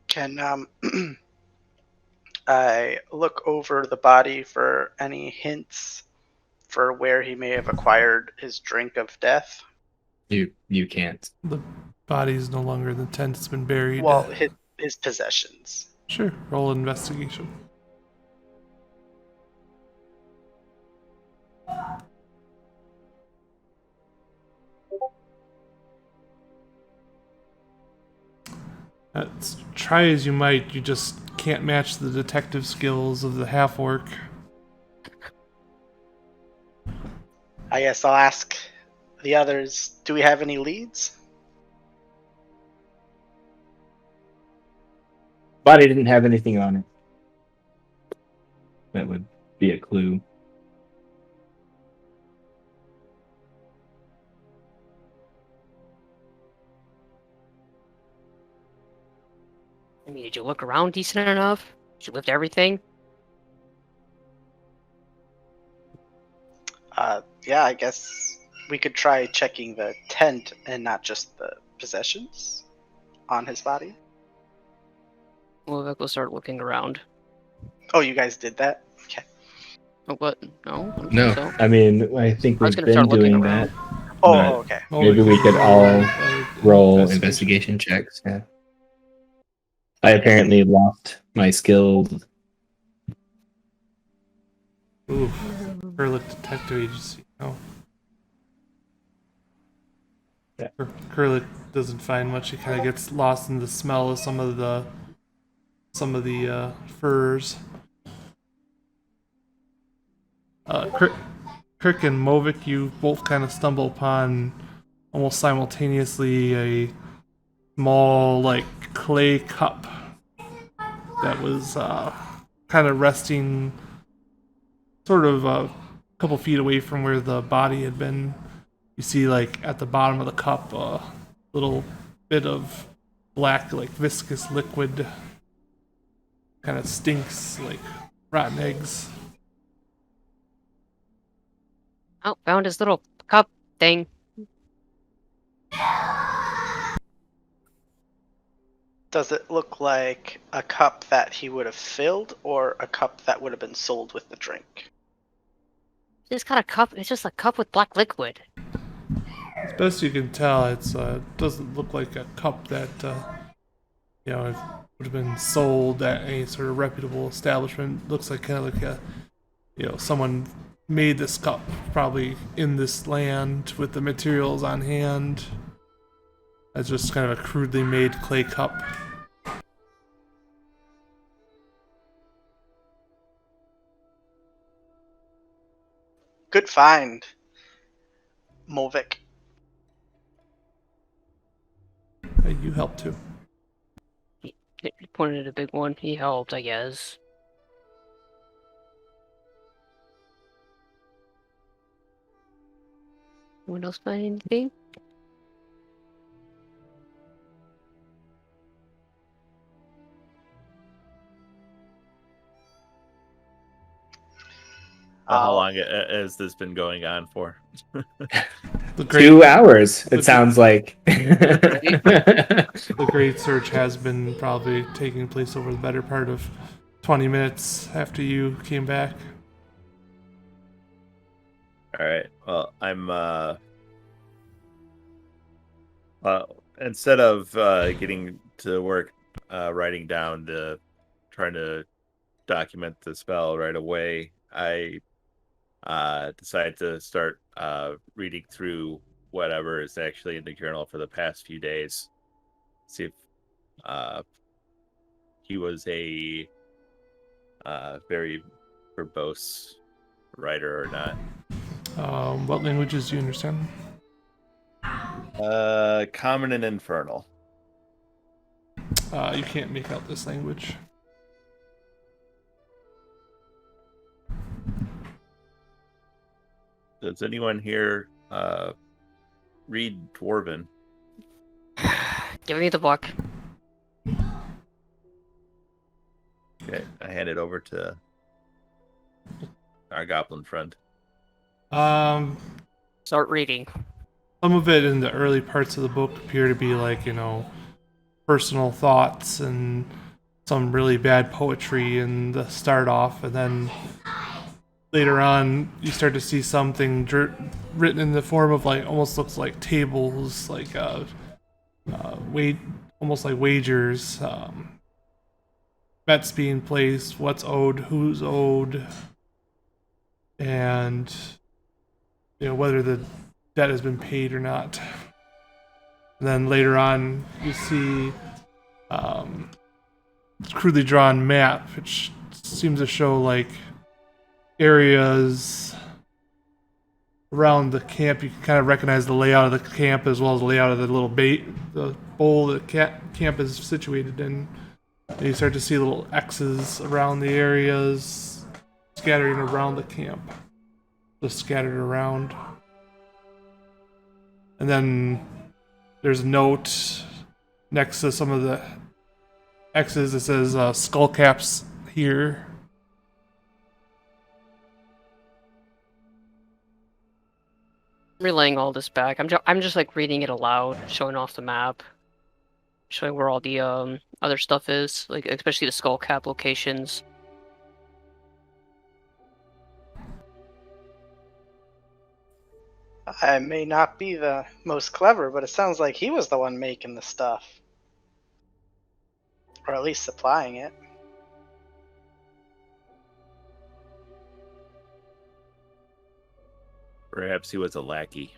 Can I look over the body for any hints for where he may have acquired his drink of death?
You can't.
The body is no longer in the tent, it's been buried.
Well, his possessions.
Sure, roll investigation. Try as you might, you just can't match the detective skills of the half-orc.
I guess I'll ask the others, do we have any leads?
Body didn't have anything on it. That would be a clue.
I mean, did you look around decent enough? Did you lift everything?
Yeah, I guess we could try checking the tent and not just the possessions on his body.
Well, we'll start looking around.
Oh, you guys did that? Okay.
Oh, what? No, I don't
No,
think so.
I mean, I think
I was
we've
gonna start
been
looking
doing
around.
that.
Oh,
But
okay.
maybe we could all roll investigation checks. Yeah. I apparently lost my skills.
Ooh, Curlic Detective Agency. Oh.
Yeah.
Curlic doesn't find much. He kind of gets lost in the smell of some of the furs. Crick and Movik, you both kind of stumble upon almost simultaneously a small, like, clay cup that was kind of resting sort of a couple feet away from where the body had been. You see, like, at the bottom of the cup, a little bit of black, like, viscous liquid. Kind of stinks like rotten eggs.
Oh, found his little cup thing.
Does it look like a cup that he would have filled or a cup that would have been sold with the drink?
It's got a cup. It's just a cup with black liquid.
As best you can tell, it's doesn't look like a cup that you know, it would have been sold at any sort of reputable establishment. Looks like kind of like a, you know, someone made this cup probably in this land with the materials on hand. It's just kind of a crudely made clay cup.
Good find, Movik.
You help too.
He pointed at a big one. He helped, I guess. Anyone else find anything?
How long has this been going on for?
The great,
2 hours,
the-
it sounds like.
the great search has been probably taking place over the better part of 20 minutes after you came back.
All right. Well, I'm instead of getting to work writing down trying to document the spell right away, I decided to start reading through whatever is actually in the journal for the past few days. See if he was a very verbose writer or not.
What languages do you understand?
Common and infernal.
You can't make out this language.
Does anyone here read Dwarven?
Give me the book.
Okay, I hand it over to our goblin friend.
Start reading.
Some of it in the early parts of the book appear to be like, you know, personal thoughts and some really bad poetry in the start off, and then later on you start to see something written in the form of like almost looks like tables, like almost like wagers, bets being placed, what's owed, who's owed, and you know whether the debt has been paid or not. And then later on, you see crudely drawn map, which seems to show like areas around the camp. You can kind of recognize the layout of the camp as well as the layout of the little the bowl that camp is situated in. And you start to see little X's around the areas, scattering around the camp, just scattered around. And then there's a note next to some of the X's that says skull caps here.
Relaying all this back. I'm just like reading it aloud, showing off the map, showing where all the other stuff is, like especially the skull cap locations.
I may not be the most clever, but it sounds like he was the one making the stuff. Or at least supplying it.
Perhaps he was a lackey,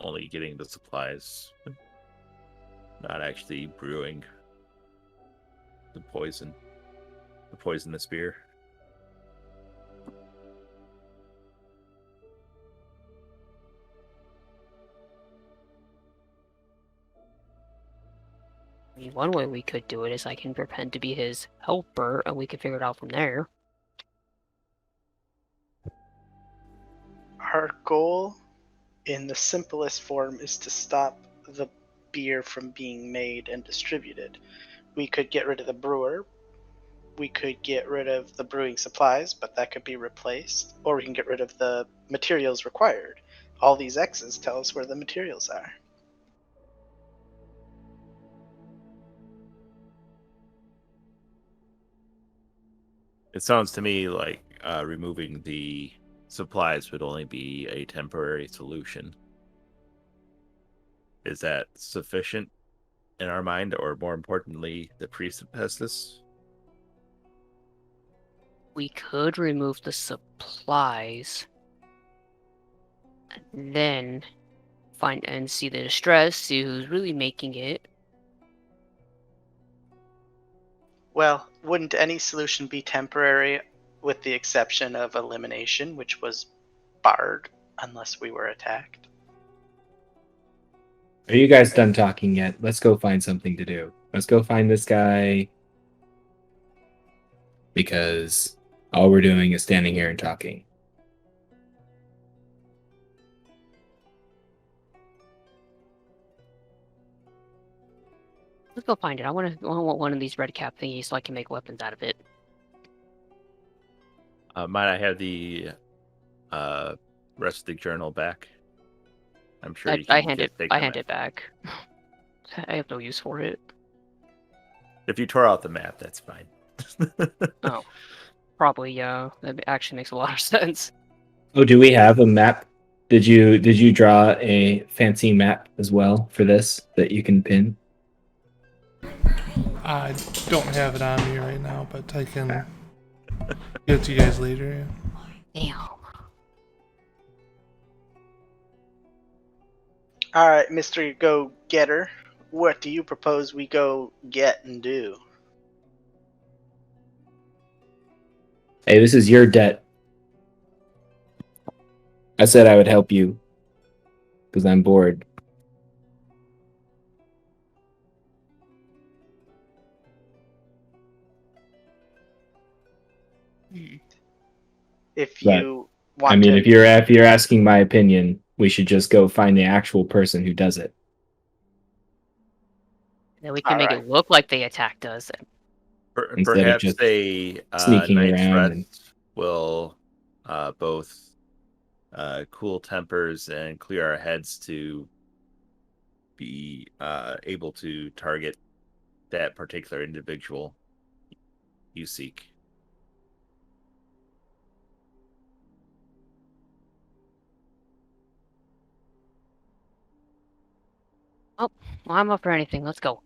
only getting the supplies, not actually brewing the poisonous beer.
I mean, one way we could do it is I can pretend to be his helper, and we can figure it out from there.
Our goal, in the simplest form, is to stop the beer from being made and distributed. We could get rid of the brewer. We could get rid of the brewing supplies, but that could be replaced. Or we can get rid of the materials required. All these X's tell us where the materials are.
It sounds to me like removing the supplies would only be a temporary solution. Is that sufficient in our mind, or more importantly, the priest has this?
We could remove the supplies, and then find and see the distress, see who's really making it.
Well, wouldn't any solution be temporary, with the exception of elimination, which was barred unless we were attacked?
Are you guys done talking yet? Let's go find something to do. Let's go find this guy. Because all we're doing is standing here and talking.
Let's go find it. I want one of these red cap thingies so I can make weapons out of it.
Might I have the rustic journal back? I'm sure you can
I hand
take
it back. I have no use for it.
If you tore out the map, that's fine.
Oh, probably. Yeah, that actually makes a lot of sense.
Oh, do we have a map? Did you draw a fancy map as well for this that you can pin?
I don't have it on me right now, but I can get it to you guys later. Yeah.
Damn.
All right, Mr. Go-Getter, what do you propose we go get and do?
Hey, this is your debt. I said I would help you because I'm bored.
If
But,
you want
I mean,
to,
if you're asking my opinion, we should just go find the actual person who does it.
Then we can
All
make
right.
it look like they attacked us.
Instead of
Perhaps
just
a
sneaking
night's
around
rest
and-
will both cool tempers and clear our heads to be able to target that particular individual you seek.
Well, I'm up for anything. Let's go.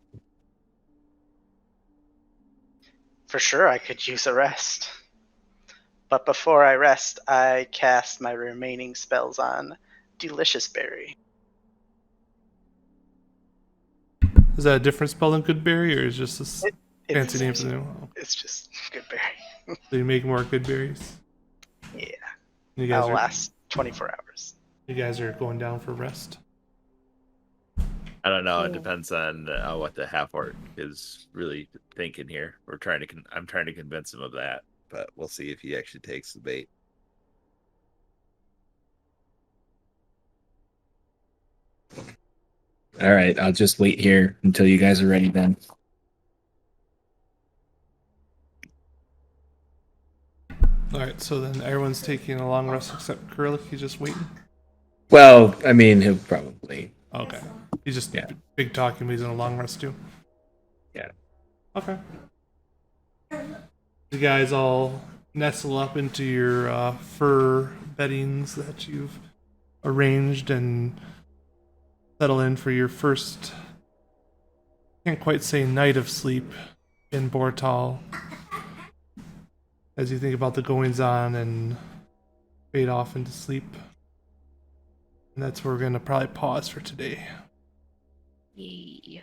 for sure, I could use a rest. But before I rest, I cast my remaining spells on Delicious Berry.
Is that a different spell than good berry, or is just this fancy name
It's,
for the new one?
it's just good berry.
So you make more good berries.
Yeah,
You guys
that'll
are
last 24 hours.
you guys are going down for rest.
I don't know. It
Yeah.
depends on what the half orc is really thinking here. I'm trying to convince him of that, but we'll see if he actually takes the bait.
All right, I'll just wait here until you guys are ready then.
All right, so then everyone's taking a long rest except Kurlik. He's just waiting.
Well, I mean, he'll probably.
Okay, he's just
Yeah.
big talking, but he's in a long rest too.
Yeah.
Okay. You guys all nestle up into your fur beddings that you've arranged and settle in for your first, can't quite say night of sleep in Bora'Thal. As you think about the goings on and fade off into sleep. And that's where we're going to probably pause for today.
Yay.